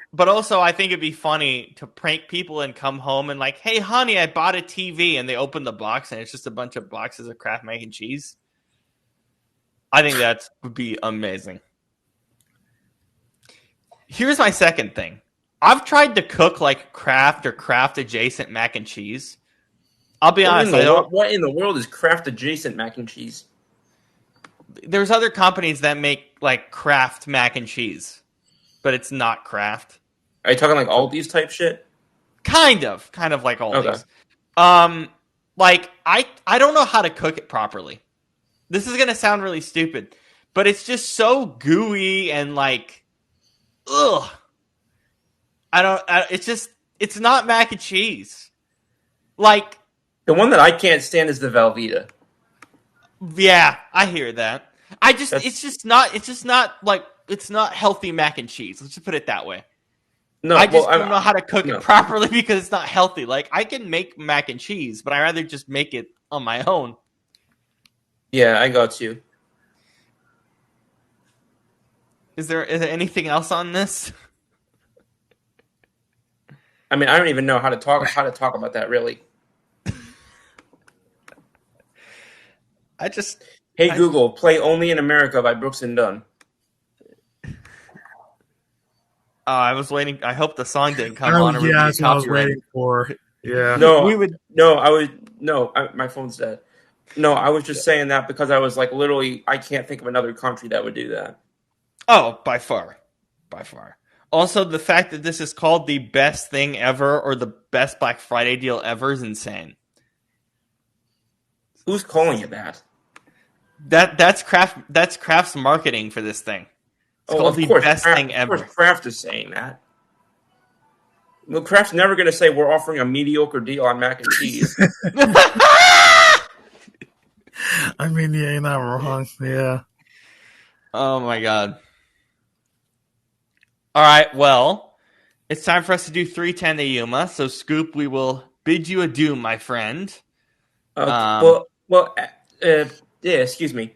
I think it'd be funny to prank people and come home and like, hey, honey, I bought a TV, and they open the box and it's just a bunch of boxes of Kraft mac and cheese. I think that would be amazing. Here's my second thing. I've tried to cook like Kraft or Kraft adjacent mac and cheese. I'll be honest. What in the world is Kraft adjacent mac and cheese? There's other companies that make like Kraft mac and cheese, but it's not Kraft. Are you talking like Aldi's type shit? Kind of like all Okay. these. Like I don't know how to cook it properly. This is gonna sound really stupid, but it's just so gooey and like, ugh. It's not mac and cheese. Like, The one that I can't stand is the Velveeta. yeah, I hear that. That's- It's just not it's not healthy mac and cheese. Let's just put it that way. No, I just well, don't know how to cook no. it properly because it's not healthy. Like, I can make mac and cheese, but I'd rather just make it on my own. Yeah, I got you. Is there anything else on this? I mean, I don't even know how to talk about that really. Hey I- Google, play "Only in America" by Brooks and Dunn. I was waiting. I hope the song didn't come on. Or we'd Yeah, be that's what I was copyrighted. waiting for. Yeah. No, We would. no, I was no. My phone's dead. No, I was just saying that because I was like, literally, I can't think of another country that would do that. Oh, by far. Also, the fact that this is called the best thing ever or the best Black Friday deal ever is insane. Who's calling it that? That's Kraft's marketing for this thing. It's called the best thing ever. Of course, Kraft is saying that. Well, Kraft's never going to say we're offering a mediocre deal on mac and cheese. I mean, yeah, you're not wrong. Yeah. Oh my god. All right, well, it's time for us to do 310 to Yuma. So, Scoop, we will bid you adieu, my friend. Yeah. Excuse me.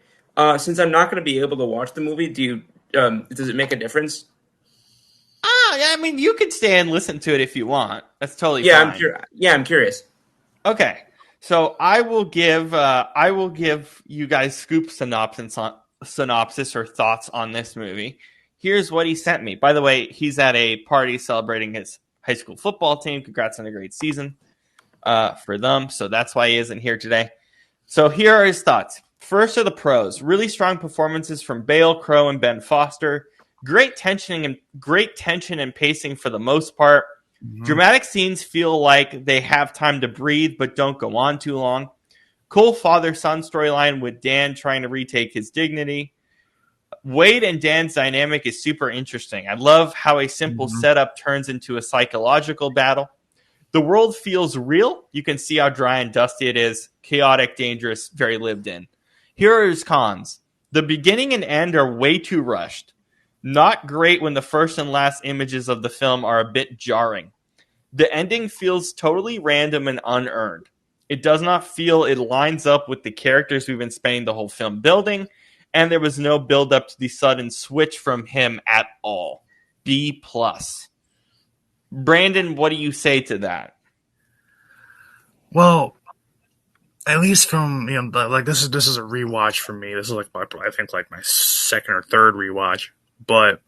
Since I'm not going to be able to watch the movie, does it make a difference? Yeah, I mean, you could stay and listen to it if you want. That's totally Yeah, fine. I'm curious. Okay, so I will give you guys Scoop synopsis or thoughts on this movie. Here's what he sent me. By the way, he's at a party celebrating his high school football team. Congrats on a great season for them. So that's why he isn't here today. So here are his thoughts. First are the pros. Really strong performances from Bale, Crow, and Ben Foster. Great tension and pacing for the most part. Mhm. Dramatic scenes feel like they have time to breathe but don't go on too long. Cool father-son storyline with Dan trying to retake his dignity. Wade and Dan's dynamic is super interesting. I love how a simple setup turns into a psychological battle. The world feels real. You can see how dry and dusty it is. Chaotic, dangerous, very lived in. Here are his cons. The beginning and end are way too rushed. Not great when the first and last images of the film are a bit jarring. The ending feels totally random and unearned. It does not feel it lines up with the characters we've been spending the whole film building, and there was no build up to the sudden switch from him at all. B+. Brandon, what do you say to that? Well, at least from like this is a rewatch for me. This is like I think like my second or third rewatch, but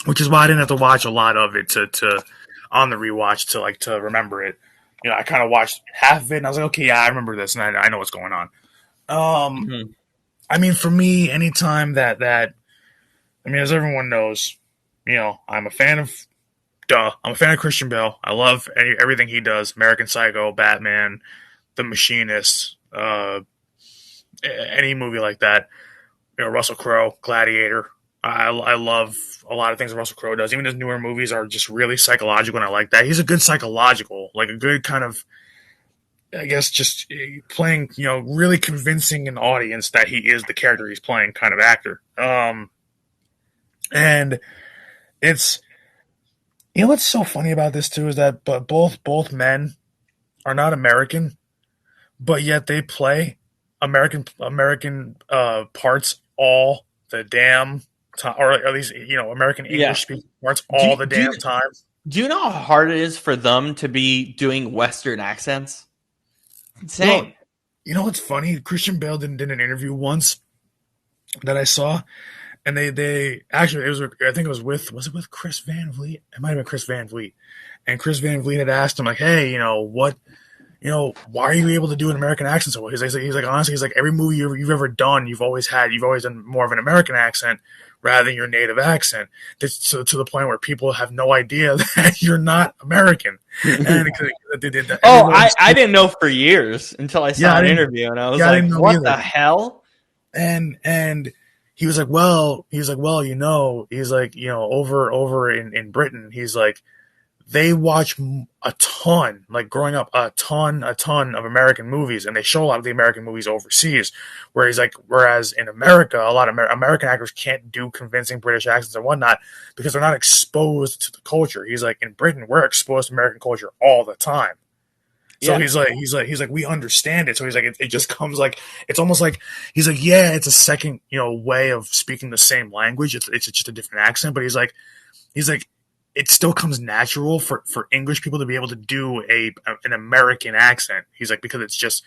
which is why I didn't have to watch a lot of it to on the rewatch to remember it. I kind of watched half of it, and I was like, okay, yeah, I remember this, and I know what's going on. Um, Mhm. I mean, for me, anytime I mean, as everyone knows, I'm a fan of I'm a fan of Christian Bale. I love everything he does. American Psycho, Batman, The Machinist, any movie like that. Russell Crowe, Gladiator. I love a lot of things that Russell Crowe does. Even his newer movies are just really psychological, and I like that. He's a good psychological, like a good kind of, I guess, just playing, really convincing an audience that he is the character he's playing kind of actor. And it's, what's so funny about this too is that but both men are not American, but yet they play American parts all the damn time, or at least American Yeah. English speaking parts Do all you, the do damn you time. do you know how hard it is for them to be doing Western accents? Well, Insane. what's funny? Christian Bale did an interview once that I saw, and they actually I think it was it with Chris Van Vliet? It might have been Chris Van Vliet, and Chris Van Vliet had asked him like, hey, what why are you able to do an American accent so well? He's like, honestly, he's like, every movie you've ever done, you've always done more of an American accent rather than your native accent. To the point where people have no idea that you're not American. And every Oh, role, I didn't know for years until I yeah, saw an interview, and I was I didn't like, know "What the either. hell?" And he was like, well, he's like, over in Britain, he's like, they watch a ton, like growing up, a ton of American movies, and they show a lot of the American movies overseas. Whereas in America, a lot of American actors can't do convincing British accents and whatnot because they're not exposed to the culture. He's like, in Britain, we're exposed to American culture all the time. So Yeah, he's like, we understand it. So he's like, it just comes like, it's almost like, he's like, yeah, it's a second, way of speaking the same language. It's just a different accent. But he's like, it still comes natural for English people to be able to do an American accent. He's like, because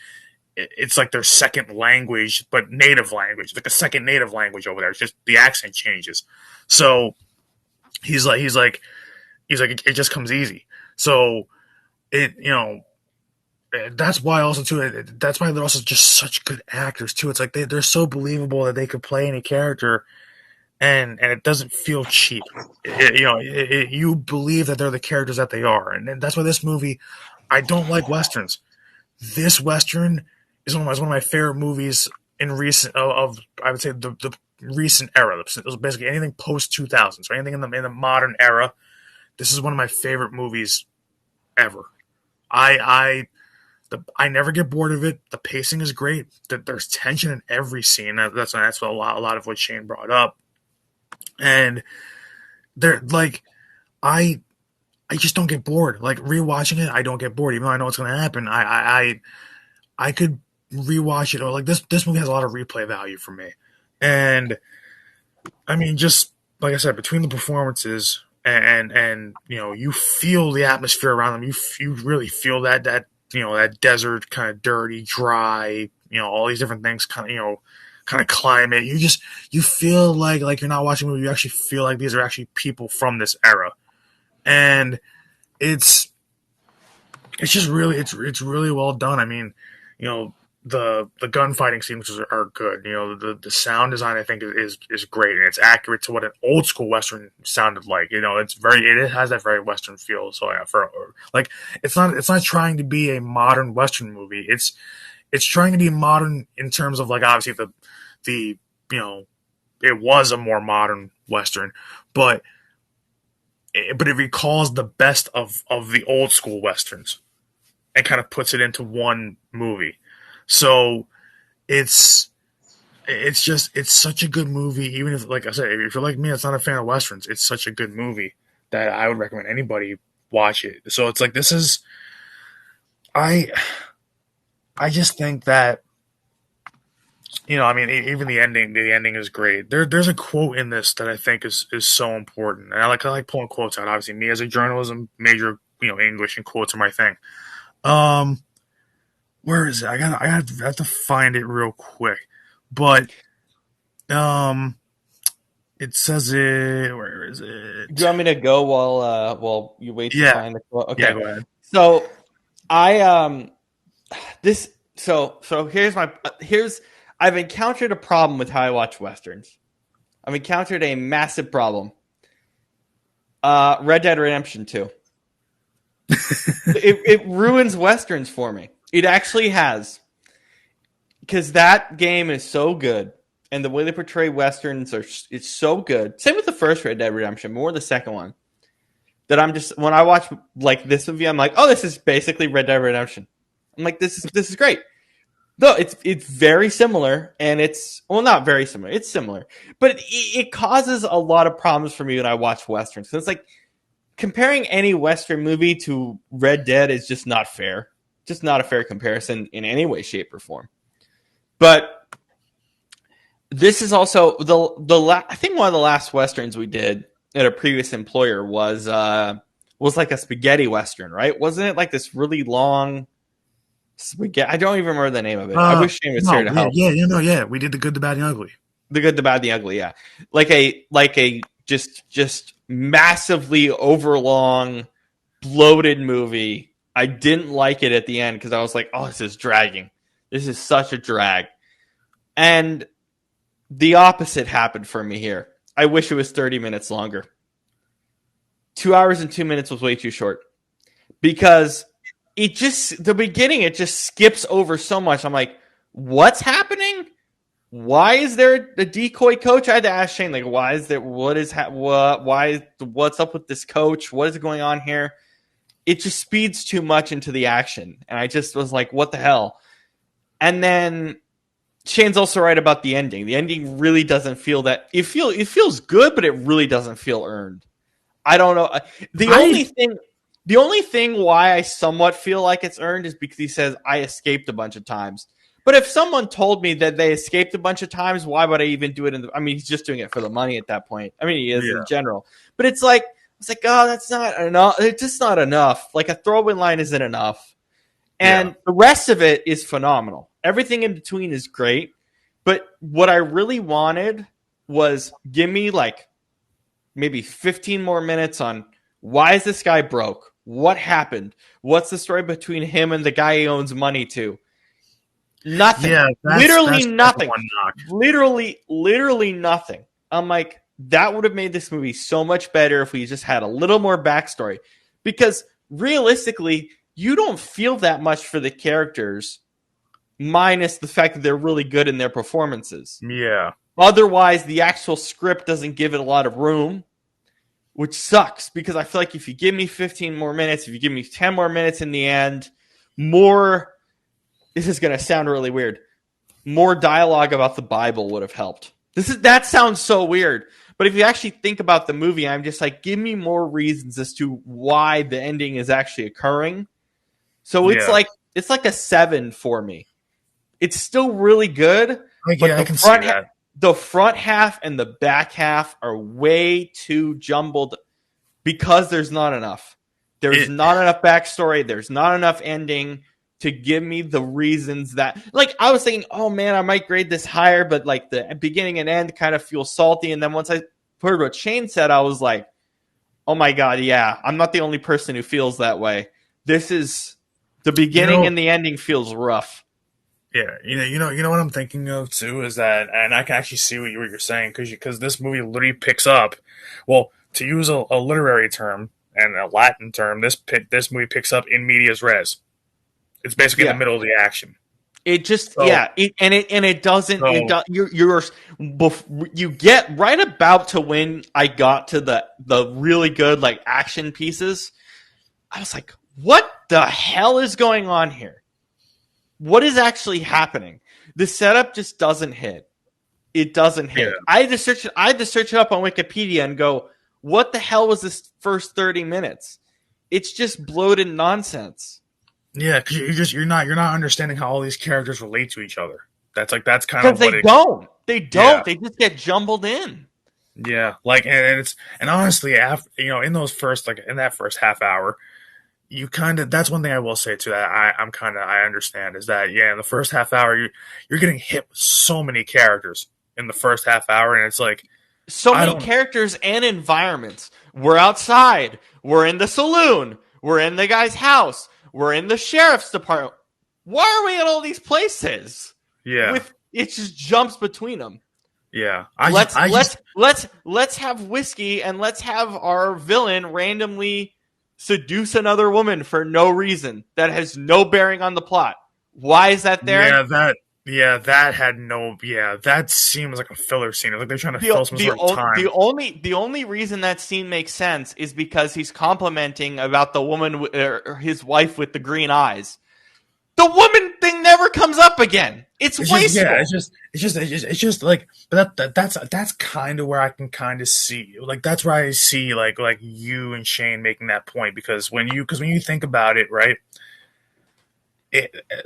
it's like their second language, but native language, like a second native language over there. It's just the accent changes. So it just comes easy. So it, that's why also too. That's why they're also just such good actors too. It's like they're so believable that they could play any character, and it doesn't feel cheap. You believe that they're the characters that they are, and that's why this movie. I don't like westerns. This western is one of my favorite movies in recent of I would say the recent era. It was basically anything post 2000s, so anything in the modern era. This is one of my favorite movies ever. I I never get bored of it. The pacing is great. There's tension in every scene. That's what a lot of what Shane brought up. And they're like, I I just don't get bored. Like rewatching it, I don't get bored, even though I know what's going to happen. I could rewatch it, or like this movie has a lot of replay value for me. And I mean, just like I said, between the performances and you feel the atmosphere around them. You really feel that that desert kind of dirty, dry. All these different things, kind of climate. You feel like you're not watching a movie. You actually feel like these are actually people from this era, and it's just really it's really well done. I mean, you know, the gunfighting scenes are good. The sound design I think is great, and it's accurate to what an old school western sounded like. It has that very western feel. So yeah, for like it's not trying to be a modern western movie. It's trying to be modern in terms of like obviously the it was a more modern western, but it recalls the best of the old school westerns and kind of puts it into one movie. So it's it's such a good movie. Even if, like I said, if you're like me, it's not a fan of westerns. It's such a good movie that I would recommend anybody watch it. So it's like this is I I just think that I mean, even the ending is great. There's a quote in this that I think is so important, and I like pulling quotes out. Obviously, me as a journalism major, English and quotes are my thing. Um, where is it? I have to find it real quick. But um, it says it. Where is Do you it? want me to go while you wait to Yeah, find the quote? yeah. Okay, Go ahead. so I this so here's I've encountered a problem with how I watch westerns. I've encountered a massive problem. Red Dead Redemption 2. It ruins westerns for me. It actually has. Because that game is so good, and the way they portray westerns it's so good. Same with the first Red Dead Redemption, more the second one. That I'm just when I watch like this movie, I'm like, oh, this is basically Red Dead Redemption. I'm like, this is great. No, it's very similar, and it's not very similar. It's similar, but it causes a lot of problems for me when I watch westerns. So it's like comparing any western movie to Red Dead is just not fair. Just not a fair comparison in any way, shape, or form. But this is also I think one of the last westerns we did at a previous employer was like a spaghetti western, right? Wasn't it like this really long spaghetti? I don't even remember the name of it. I wish Shane was here to help. Yeah. We did the good, the bad, and the ugly. The good, the bad, the ugly. Yeah, like a just massively overlong, bloated movie. I didn't like it at the end because I was like, oh, this is dragging. This is such a drag. And the opposite happened for me here. I wish it was 30 minutes longer. 2 hours and 2 minutes was way too short. Because the beginning, it just skips over so much. I'm like, what's happening? Why is there a decoy coach? I had to ask Shane, like, what's up with this coach? What is going on here? It just speeds too much into the action. And I just was like, what the hell? And then Shane's also right about the ending. The ending really doesn't feel that it feels good, but it really doesn't feel earned. I don't know. The only thing why I somewhat feel like it's earned is because he says I escaped a bunch of times. But if someone told me that they escaped a bunch of times, why would I even do it? I mean, he's just doing it for the money at that point. I mean, he is in general. But it's like, oh, that's not enough. It's just not enough. Like a throwaway line isn't enough. And the rest of it is phenomenal. Everything in between is great. But what I really wanted was give me like maybe 15 more minutes on why is this guy broke? What happened? What's the story between him and the guy he owns money to? Nothing. Yeah, literally nothing. Literally nothing. I'm like, that would have made this movie so much better if we just had a little more backstory. Because realistically, you don't feel that much for the characters, minus the fact that they're really good in their performances. Yeah. Otherwise, the actual script doesn't give it a lot of room, which sucks because I feel like if you give me 15 more minutes, if you give me 10 more minutes in the end, more, this is going to sound really weird, more dialogue about the Bible would have helped. That sounds so weird. But if you actually think about the movie, I'm just like, give me more reasons as to why the ending is actually occurring. So it's like a 7 for me. It's still really good. I can see that. The front half and the back half are way too jumbled because there's not enough. There's not enough backstory. There's not enough ending to give me the reasons that, like, I was thinking, oh man, I might grade this higher, but like the beginning and end kind of feel salty. And then once I heard what Shane said, I was like, oh my God, yeah, I'm not the only person who feels that way. This is the beginning and the ending feels rough. Yeah, you know what I'm thinking of too is that, and I can actually see what you're saying because this movie literally picks up. Well, to use a literary term and a Latin term, this movie picks up in medias res. It's basically in the middle of the action. It just it doesn't. You get right about to when I got to the really good like action pieces. I was like, what the hell is going on here? What is actually happening? The setup just doesn't hit. It doesn't hit. Yeah. I had to search it up on Wikipedia and go, what the hell was this first 30 minutes? It's just bloated nonsense. Yeah, because you're not understanding how all these characters relate to each other. That's kind of what they don't. They don't. Yeah. They just get jumbled in. Yeah, like and honestly, after in that first half hour, you that's one thing I will say too that I understand is that in the first half hour you're getting hit with so many characters in the first half hour, and it's like so many characters and environments. We're outside. We're in the saloon. We're in the guy's house. We're in the sheriff's department. Why are we at all these places? Yeah. It just jumps between them. Yeah. Let's have whiskey and let's have our villain randomly seduce another woman for no reason that has no bearing on the plot. Why is that there? That seems like a filler scene. Like they're trying to fill some sort of time. The only reason that scene makes sense is because he's complimenting about the woman, or his wife with the green eyes. The woman thing never comes up again. It's wasteful. It's just like, but that's kind of where I can kind of see, like, that's where I see like you and Shane making that point, because when you think about it, right?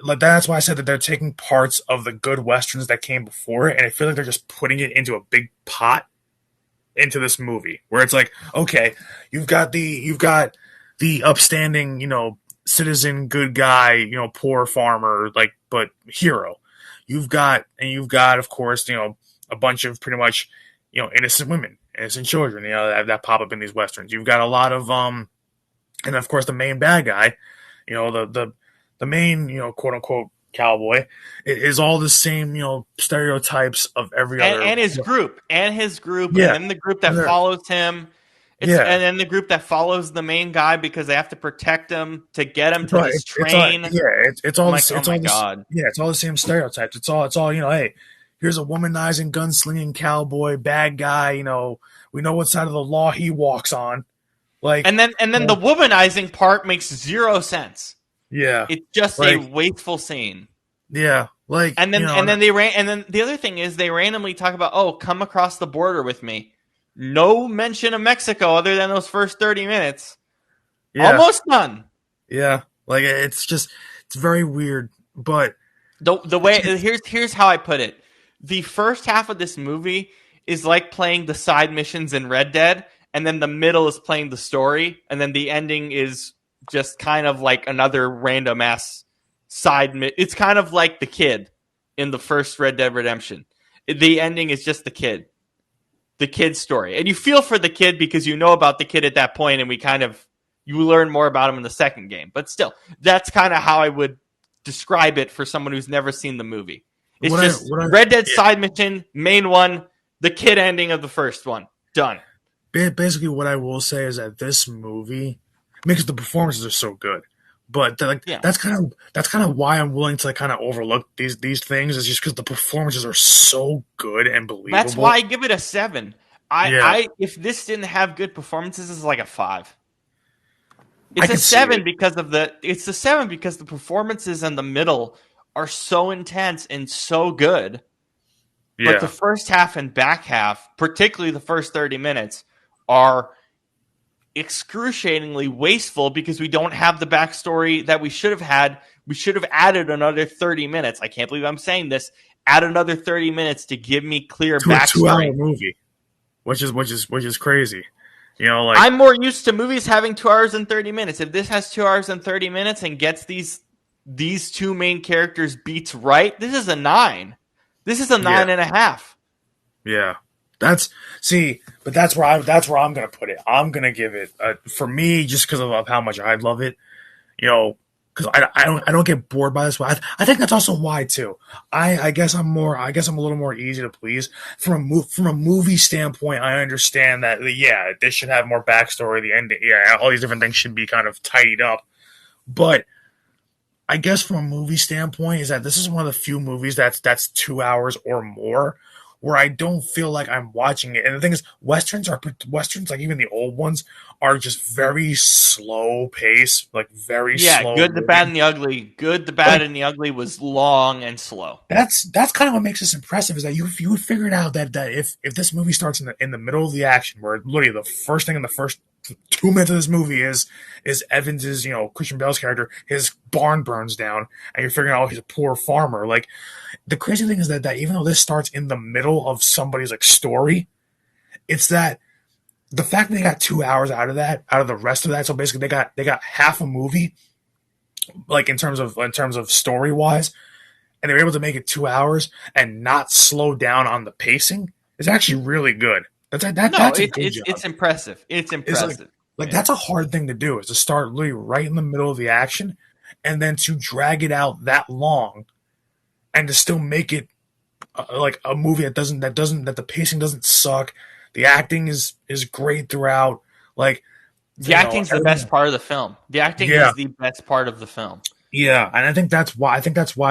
Like that's why I said that they're taking parts of the good westerns that came before it, and I feel like they're just putting it into a big pot into this movie, where it's like, okay, you've got the upstanding, citizen, good guy, poor farmer, like, but hero. You've got, of course, a bunch of pretty much, innocent women, innocent children, that pop up in these westerns. You've got a lot of, and of course the main bad guy, the main, quote unquote cowboy is all the same, stereotypes of every other, and his group, yeah, and then the group that follows him. And then the group that follows the main guy because they have to protect him to get him to this train. It's all the same stereotypes. It's all hey, here's a womanizing, gunslinging cowboy, bad guy. We know what side of the law he walks on. Like, and then the womanizing part makes zero sense. Yeah, it's just a wasteful scene. Yeah, like, and then the other thing is they randomly talk about, oh, come across the border with me. No mention of Mexico other than those first 30 minutes. Yeah. Almost none. Yeah. Like, it's very weird. But the way, here's how I put it. The first half of this movie is like playing the side missions in Red Dead, and then the middle is playing the story, and then the ending is just kind of like another random ass side. It's kind of like the kid in the first Red Dead Redemption. The ending is just the kid's story. And you feel for the kid because you know about the kid at that point, and you learn more about him in the second game. But still, that's kind of how I would describe it for someone who's never seen the movie. It's Red Dead side mission, main one, the kid ending of the first one. Done. Basically, what I will say is that this movie, because the performances are so good, but that's kind of why I'm willing to kind of overlook these things, is just because the performances are so good and believable. That's why I give it a 7. If this didn't have good performances, it's like a 5. It's a 7 because the performances in the middle are so intense and so good. Yeah. But the first half and back half, particularly the first 30 minutes, are excruciatingly wasteful because we don't have the backstory that we should have had. We should have added another 30 minutes. I can't believe I'm saying this. Add another 30 minutes to give me clear backstory. A 2-hour movie, which is crazy. I'm more used to movies having 2 hours and 30 minutes. If this has 2 hours and 30 minutes and gets these two main characters beats right, this is a 9. This is a 9.5. Yeah. That's where I'm gonna put it. I'm gonna give it, for me, just because of how much I love it, because I don't get bored by this. But I think that's also why too. I guess I'm a little more easy to please from a movie standpoint. I understand that this should have more backstory. The end, all these different things should be kind of tidied up. But I guess from a movie standpoint, is that this is one of the few movies that's 2 hours or more, where I don't feel like I'm watching it. And the thing is, westerns, like even the old ones, are just very slow pace, like very slow. Good, the bad, and the ugly. Good, the bad, and the ugly was long and slow. That's kind of what makes this impressive, is that you figured out that if this movie starts in the middle of the action, where literally the first thing in the first 2 minutes of this movie is Evans's, Christian Bale's character, his barn burns down, and you're figuring out he's a poor farmer. Like, the crazy thing is that even though this starts in the middle of somebody's story, it's that the fact that they got 2 hours out of the rest of that. So basically, they got half a movie, like in terms of story wise, and they were able to make it 2 hours and not slow down on the pacing. Is actually really good. That's a good job. It's impressive. It's impressive. Like that's a hard thing to do, is to start literally right in the middle of the action and then to drag it out that long and to still make it like a movie that the pacing doesn't suck, the acting is great throughout. Like The acting's the best part of the film. The acting yeah, is the best part of the film. yeah, and I think that's why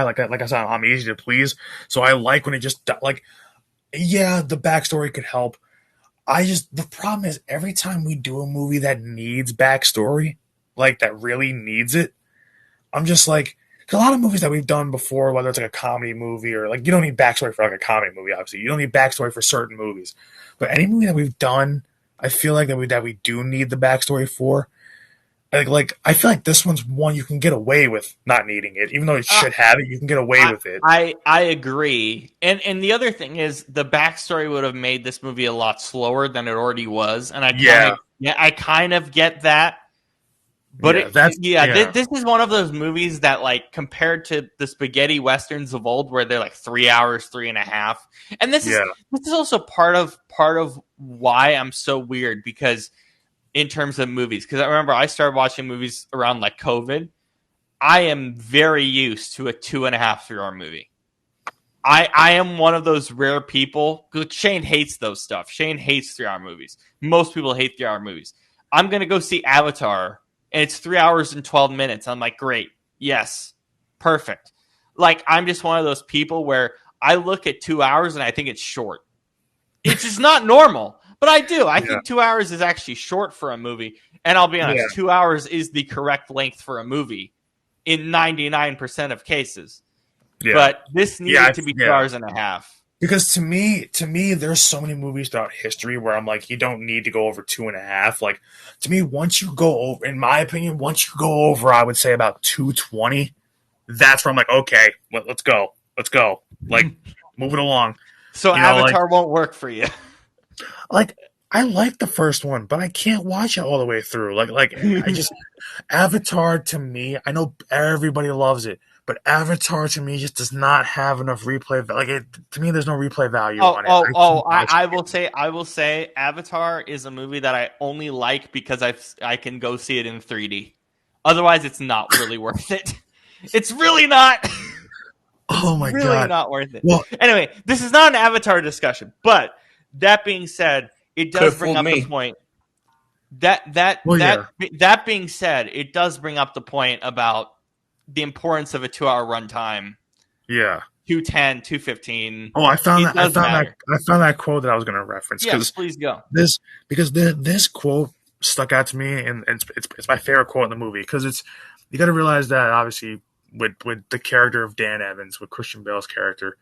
like I said, I'm easy to please. So I like when it just like yeah, the backstory could help. The problem is every time we do a movie that needs backstory, like that really needs it, I'm just like, 'cause a lot of movies that we've done before, whether it's like a comedy movie or like you don't need backstory for like a comedy movie, obviously. You don't need backstory for certain movies. But any movie that we've done, I feel like that we do need the backstory for. Like I feel like this one's one you can get away with not needing it. Even though it Uh, should have it, you can get away I, with it. I agree, and the other thing is the backstory would have made this movie a lot slower than it already was, and Yeah, I kind of get that. But yeah, that's yeah, this is one of those movies that, like, compared to the spaghetti westerns of old, where they're like 3 hours, 3.5, and yeah, this is also part of why I'm so weird because in terms of movies, because I remember I started watching movies around like COVID. I am very used to a 2.5, 3 hour movie. I am one of those rare people. Shane hates those stuff. Shane hates 3 hour movies. Most people hate 3 hour movies. I'm gonna go see Avatar, and it's 3 hours and 12 minutes. I'm like, great, yes, perfect. Like I'm just one of those people where I look at 2 hours and I think it's short. It's just not normal, but I do. I yeah, think 2 hours is actually short for a movie, and I'll be yeah, honest, 2 hours is the correct length for a movie in 99% of cases. yeah, But this yeah, needed to be two yeah. hours and a half. Because to me, there's so many movies throughout history where I'm like, you don't need to go over 2.5. Like, to me, once you go over, in my opinion, once you go over, I would say about 220. That's where I'm like, okay, let's go, like, move it along. So You know, like, Avatar won't work for you. like I like the first one, but I can't watch it all the way through. I just Avatar to me, I know everybody loves it, but Avatar to me just does not have enough replay. Like it to me, there's no replay value Oh, on it. oh, I oh! keep watching it. I will say, Avatar is a movie that I only like because I can go see it in 3D. Otherwise, it's not really worth it. It's really not. It's Oh my really god! not worth it. Well, Anyway, this is not an Avatar discussion, but that being said, it Could does have bring fooled up the me. point that being said, it does bring up the point about the importance of a 2 hour runtime. yeah. 210, 215. Oh, It does matter. I found that quote that I was going to reference Yes, please go. this this quote stuck out to me, and it's my favorite quote in the movie because it's you got to realize that obviously with the character of Dan Evans, with Christian Bale's character,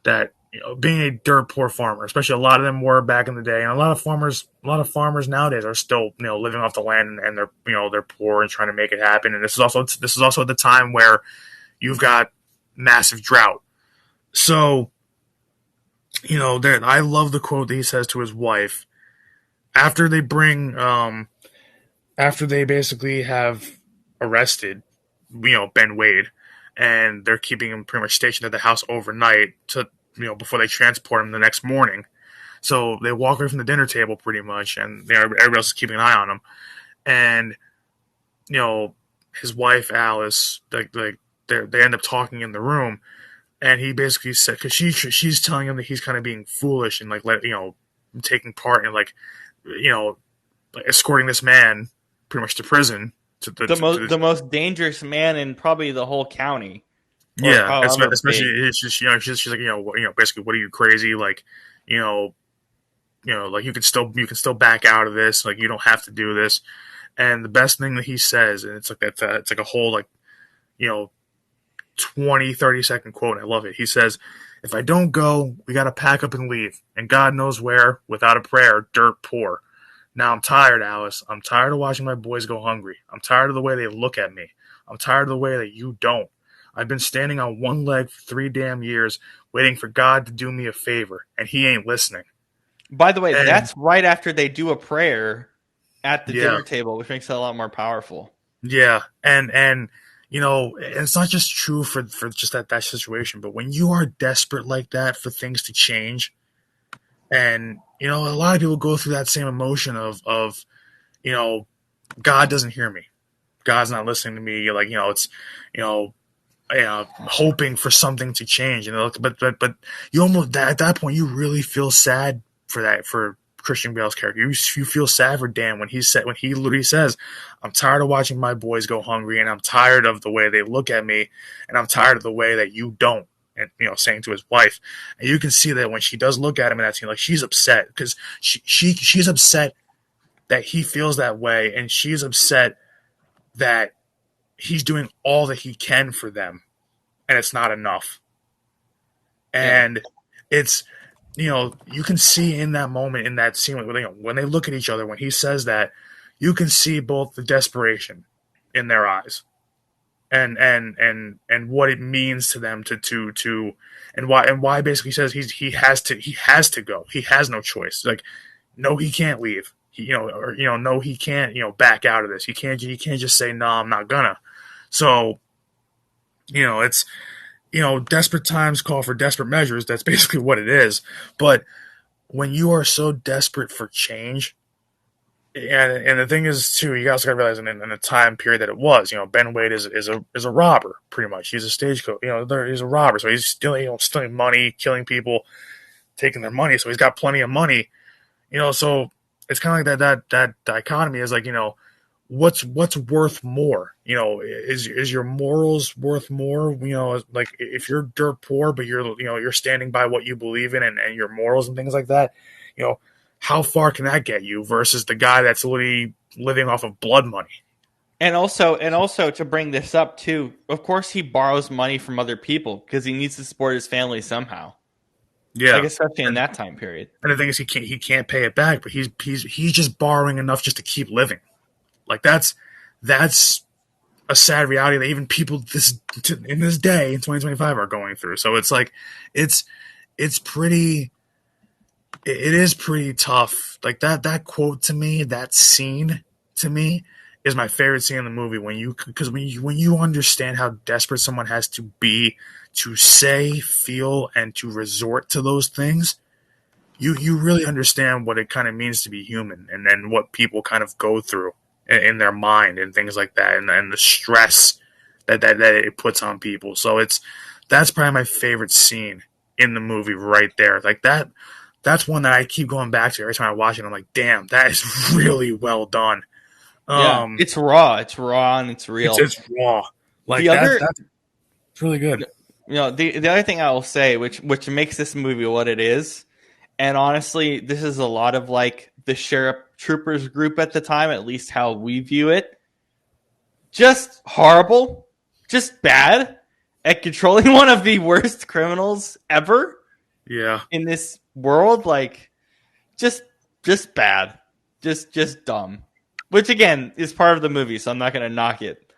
that being a dirt poor farmer, especially a lot of them were back in the day, and a lot of farmers nowadays are still living off the land, and they're they're poor and trying to make it happen. And this is also the time where you've got massive drought. So there I love the quote that he says to his wife after they bring after they basically have arrested Ben Wade, and they're keeping him pretty much stationed at the house overnight to before they transport him the next morning. So they walk away from the dinner table pretty much, and everybody else is keeping an eye on him. And his wife Alice, they end up talking in the room, and he basically said because she's telling him that he's kind of being foolish and taking part in like escorting this man pretty much to prison. The most dangerous man in probably the whole county, or Yeah, however especially big. it's just she's like basically what are you crazy like you know like you can still back out of this, like you don't have to do this. And the best thing that he says, and it's like that it's like a whole like you know 20-30 second quote, and I love it. He says, if I don't go, we got to pack up and leave, and God knows where, without a prayer, dirt poor. Now I'm tired, Alice. I'm tired of watching my boys go hungry. I'm tired of the way they look at me. I'm tired of the way that you don't. I've been standing on one leg for 3 damn years, waiting for God to do me a favor, and he ain't listening. By the way, And that's right after they do a prayer at the yeah, dinner table, which makes it a lot more powerful. yeah, and it's not just true for just that situation, but when you are desperate like that for things to change, and a lot of people go through that same emotion of God doesn't hear me. God's not listening to me. Like, it's, you know, hoping for something to change. But you almost at that point you really feel sad for Christian Bale's character. You feel sad for Dan when he literally says, "I'm tired of watching my boys go hungry, and I'm tired of the way they look at me, and I'm tired of the way that you don't." And saying to his wife, and you can see that when she does look at him in that scene, like she's upset because she's upset that he feels that way, and she's upset that he's doing all that he can for them, and it's not enough. Yeah. And it's you can see in that moment in that scene when they look at each other when he says that, you can see both the desperation in their eyes and what it means to them to and why basically he says he has to go. He has no choice. Like, no, he can't leave. No, he can't back out of this. He can't just say no, I'm not gonna. So it's desperate times call for desperate measures. That's basically what it is. But when you are so desperate for change, and the thing is too, you also got to realize in the time period that it was, Ben Wade is a robber pretty much. He's a stagecoach. He's a robber, so he's stealing money, killing people, taking their money. So he's got plenty of money. So it's kind of like that dichotomy is like, what's worth more? Is your morals worth more? Like if you're dirt poor, but you're standing by what you believe in and your morals and things like that, how far can that get you versus the guy that's literally living off of blood money? And also to bring this up too, of course he borrows money from other people because he needs to support his family somehow. Yeah, like especially in that time period. And the thing is, he can't pay it back, but he's just borrowing enough just to keep living. Like that's a sad reality that even people in this day in 2025 are going through. So it's like it's pretty. It is pretty tough. Like that quote to me, that scene to me is my favorite scene in the movie when you understand how desperate someone has to be to say, feel, and to resort to those things. You really understand what it kind of means to be human and then what people kind of go through in their mind and things like that and the stress that it puts on people. So that's probably my favorite scene in the movie right there. Like that's one that I keep going back to every time I watch it. I'm like, damn, that is really well done. Yeah, it's raw. It's raw and it's real. It's raw. Like that's really good. The other thing I will say, which makes this movie what it is, and honestly, this is a lot of like the sheriff troopers group at the time, at least how we view it. Just horrible, just bad at controlling one of the worst criminals ever. Yeah. In this world, like just bad, just dumb. Which again is part of the movie, so I'm not going to knock it.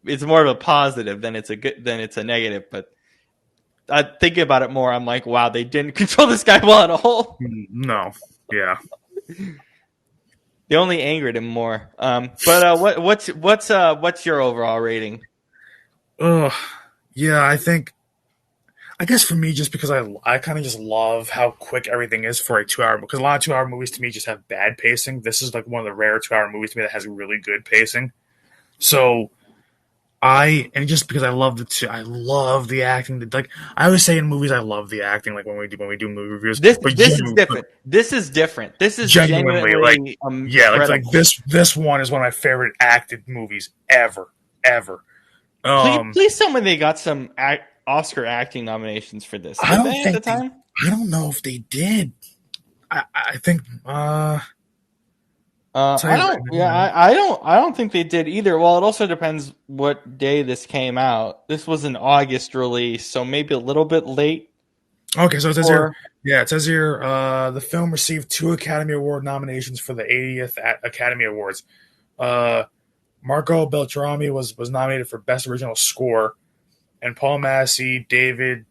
It's more of a positive than it's a negative. But I think about it more. I'm like, wow, they didn't control this guy well at all. No, yeah. They only angered him more. But what's your overall rating? Yeah, I guess for me, just because I kind of just love how quick everything is for a 2 hour, because a lot of 2 hour movies to me just have bad pacing. This is like one of the rare 2 hour movies to me that has really good pacing. So just because I love the acting. Like I always say in movies, I love the acting. Like when we do movie reviews, this is different. This is different. This is genuinely like this one is one of my favorite acted movies ever. Please tell me they got some Oscar acting nominations for this. I don't think at the time. I don't know if they did. I think. I don't think they did either. Well, it also depends what day this came out. This was an August release, so maybe a little bit late. Okay, so it says here. Yeah, it says here the film received 2 Academy Award nominations for the 80th Academy Awards. Marco Beltrami was nominated for Best Original Score, and Paul Massey, David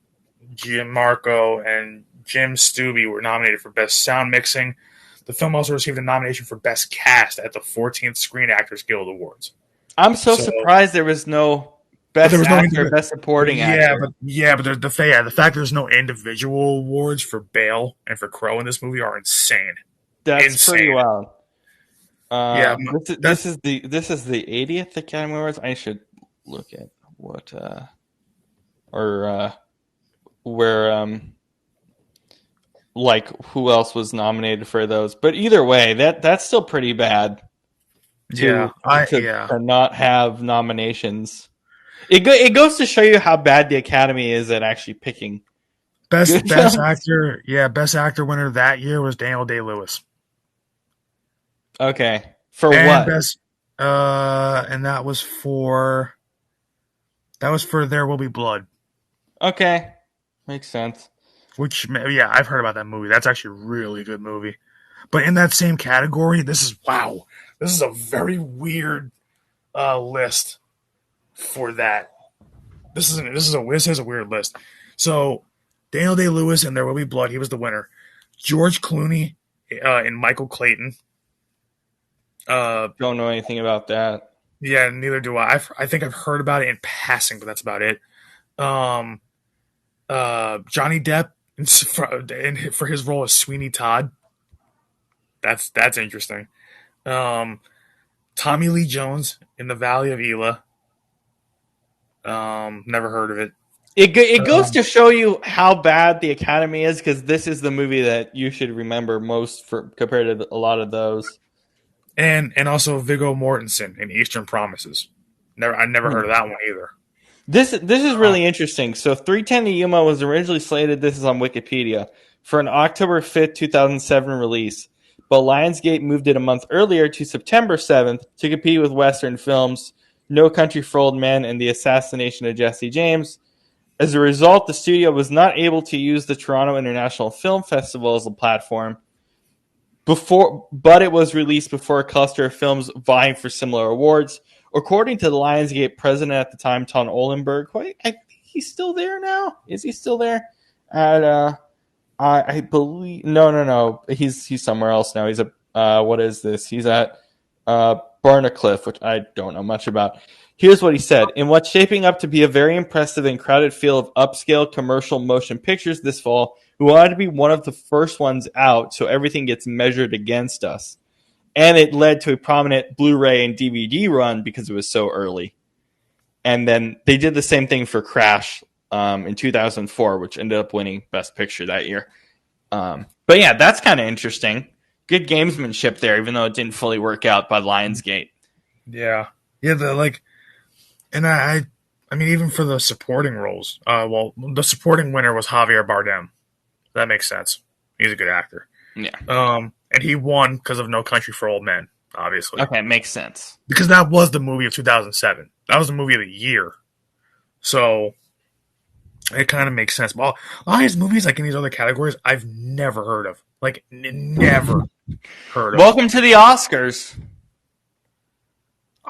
Gianmarco, and Jim Stubbe were nominated for Best Sound Mixing. The film also received a nomination for Best Cast at the 14th Screen Actors Guild Awards. I'm so surprised there was no Best Actor, Best Supporting Actor. But the fact there's no individual awards for Bale and for Crow in this movie are insane. That's pretty wild. Yeah, This is the 80th Academy Awards. I should look at what or where like who else was nominated for those. But either way, that's still pretty bad yeah, to not have nominations. It goes to show you how bad the Academy is at actually picking good best films. actor. Yeah, best actor winner that year was Daniel Day Lewis, Okay, for and what? best and that was for There Will Be Blood. Okay, makes sense. Which, yeah, I've heard about that movie. That's actually a really good movie. But in that same category, this is wow. This is a very weird list for that. This is a weird list. So Daniel Day Lewis and There Will Be Blood. He was the winner. George Clooney and Michael Clayton. Don't know anything about that. Yeah, neither do I. I think I've heard about it in passing, but that's about it. Um, Johnny Depp for his role as Sweeney Todd. That's interesting. Um, Tommy Lee Jones in the Valley of Elah. Never heard of it. It goes Um, to show you how bad the Academy is because this is the movie that you should remember most for compared to a lot of those. and also Viggo Mortensen in Eastern Promises. I never heard of that one either. This is Um, really interesting. So 310 to Yuma was originally slated, this is on Wikipedia, for an October 5th, 2007 release. But Lionsgate moved it a month earlier to September 7th to compete with Western films No Country for Old Men and The Assassination of Jesse James. As a result, the studio was not able to use the Toronto International Film Festival as a platform, but it was released before a cluster of films vying for similar awards. According to the Lionsgate president at the time, Tom Olenberg, I think he's still there now. Is he still there? At I believe no. He's somewhere else now. He's what is this? He's at Barnacliff, which I don't know much about. Here's what he said. In what's shaping up to be a very impressive and crowded field of upscale commercial motion pictures this fall, we wanted to be one of the first ones out so everything gets measured against us. And it led to a prominent Blu-ray and DVD run because it was so early. And then they did the same thing for Crash in 2004, which ended up winning Best Picture that year. But yeah, that's kind of interesting. Good gamesmanship there, even though it didn't fully work out by Lionsgate. yeah, yeah. And I mean, even for the supporting roles, well, the supporting winner was Javier Bardem. That makes sense. He's a good actor. Yeah. And he won because of No Country for Old Men, obviously, Okay, makes sense. because that was the movie of 2007. That was the movie of the year. So it kind of makes sense. But a lot of these movies, like in these other categories, I've never heard of. Like, never heard of. Welcome to the Oscars.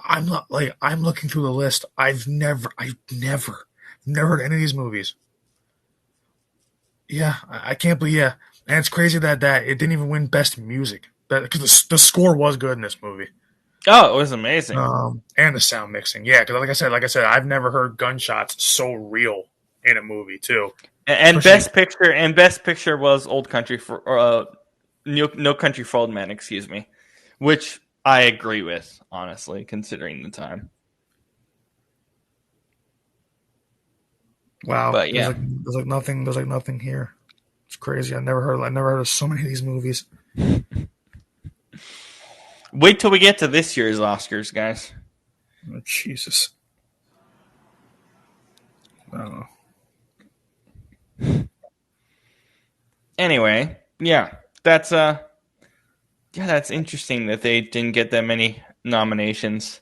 I'm not like I'm looking through the list. I've never heard any of these movies. Yeah, I can't believe. Yeah, and it's crazy that it didn't even win Best Music. Because the score was good in this movie. Oh, it was amazing. And the sound mixing. Yeah, because like I said, I've never heard gunshots so real in a movie too. And Especially, Best Picture was Old Country for No Country for Old Men, excuse me, which I agree with, honestly, considering the time. wow, But yeah, there's like nothing here. It's crazy. I never heard of so many of these movies. wait till we get to this year's Oscars, guys. Oh, Jesus. Oh. Anyway, that's interesting that they didn't get that many nominations.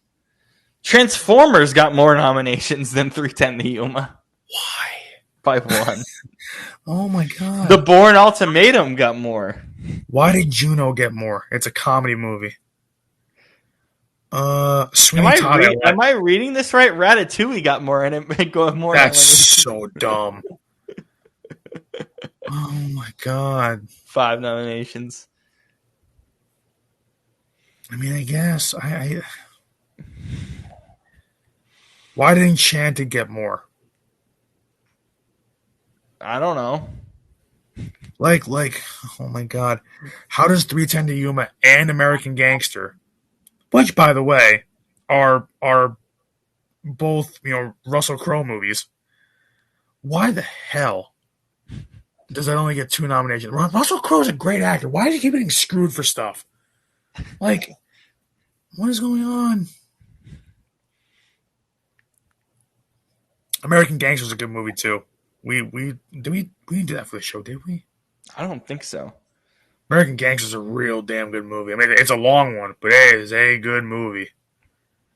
Transformers got more nominations than 310 to Yuma Why? by one. Oh my The god. Bourne Ultimatum got more. Why did Juno get more? It's a comedy movie. Sweeney Todd. Am I reading this right? Ratatouille got more, and it got more That's nominations. so dumb. Oh my god. 5 nominations. I mean, I guess why didn't Enchanted get more? I don't know. Like, oh my god. How does 310 to Yuma and American Gangster which, by the way, are both Russell Crowe movies. Why the hell does that only get 2 nominations? Russell Crowe's a great actor. Why does he keep getting screwed for stuff? Like, what is going on? American Gangster is a good movie too. We didn't do that for the show, did we? I don't think so. American Gangster is a real damn good movie. I mean, it's a long one, but it is a good movie.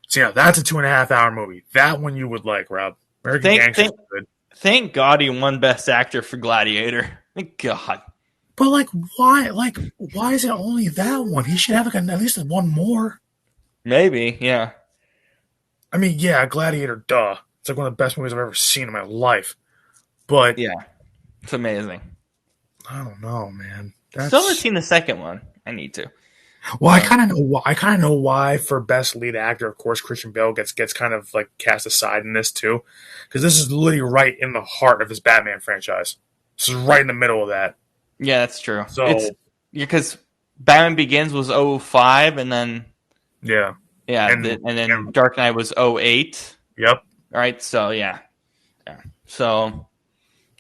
So yeah, that's a 2.5 hour movie. That one you would like, Rob. American Gangster is good. Thank God he won Best Actor for Gladiator. Thank God. But why? Why is it only that one? He should have at least one more. Maybe, yeah. I mean, yeah, Gladiator, duh. It's like one of the best movies I've ever seen in my life. But Yeah. It's amazing. I don't know, man. Still haven't seen the second one. I need to. Well, I kind of know why. I kind of know why for best lead actor, of course, Christian Bale gets kind of like cast aside in this too, because this is literally right in the heart of his Batman franchise. This is right in the middle of that. Yeah, that's true. So it's because Batman Begins was 05 and then yeah, and then Dark Knight was 08. Yep. All right, so yeah. So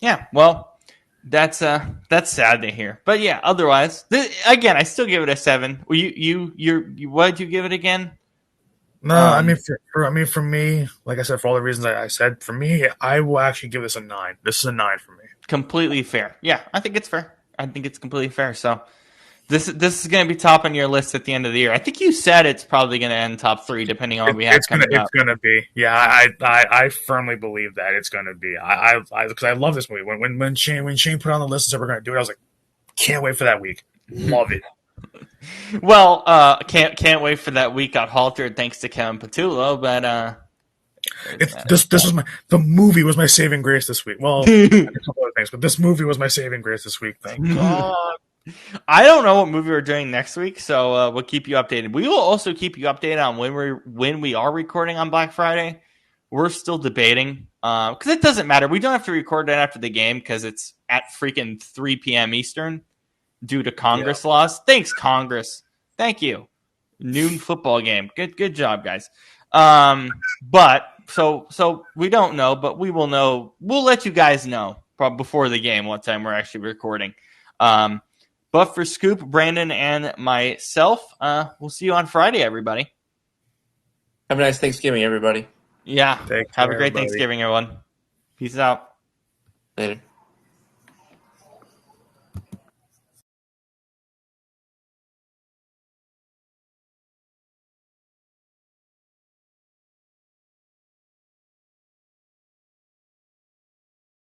yeah, well, that's sad to hear. But yeah, otherwise, again, I still give it a 7. Well, you what did you give it again? No, I mean, for me, like I said, for all the reasons I said, for me, I will actually give this a 9. This is a 9 for me. Completely fair. Yeah, I think it's fair. I think it's completely fair. So this is going to be top on your list at the end of the year. I think you said it's probably going to end top 3, depending on what we have coming up. It's going to be. Yeah, I firmly believe that it's going to be. Because I love this movie. When Shane put on the list and said we're going to do it, I was like, can't wait for that week. Love it. Well, can't wait for that week. Got haltered thanks to Kevin Patullo, but this was the movie was my saving grace this week. Well, a couple other things, but this movie was my saving grace this week. Thank God. I don't know what movie we're doing next week, so we'll keep you updated. We will also keep you updated on when we are recording on Black Friday. We're still debating because it doesn't matter. We don't have to record that after the game because it's at freaking 3 p.m. Eastern due to Congress laws. Thanks, Congress. Thank you. Noon football game. Good job, guys. But so we don't know, but we will know. We'll let you guys know probably before the game what time we're actually recording. But for Scoop, Brandon, and myself, we'll see you on Friday, everybody. Have a nice Thanksgiving, everybody. Yeah. Take Have care, a great everybody. Thanksgiving, everyone. Peace out. Later.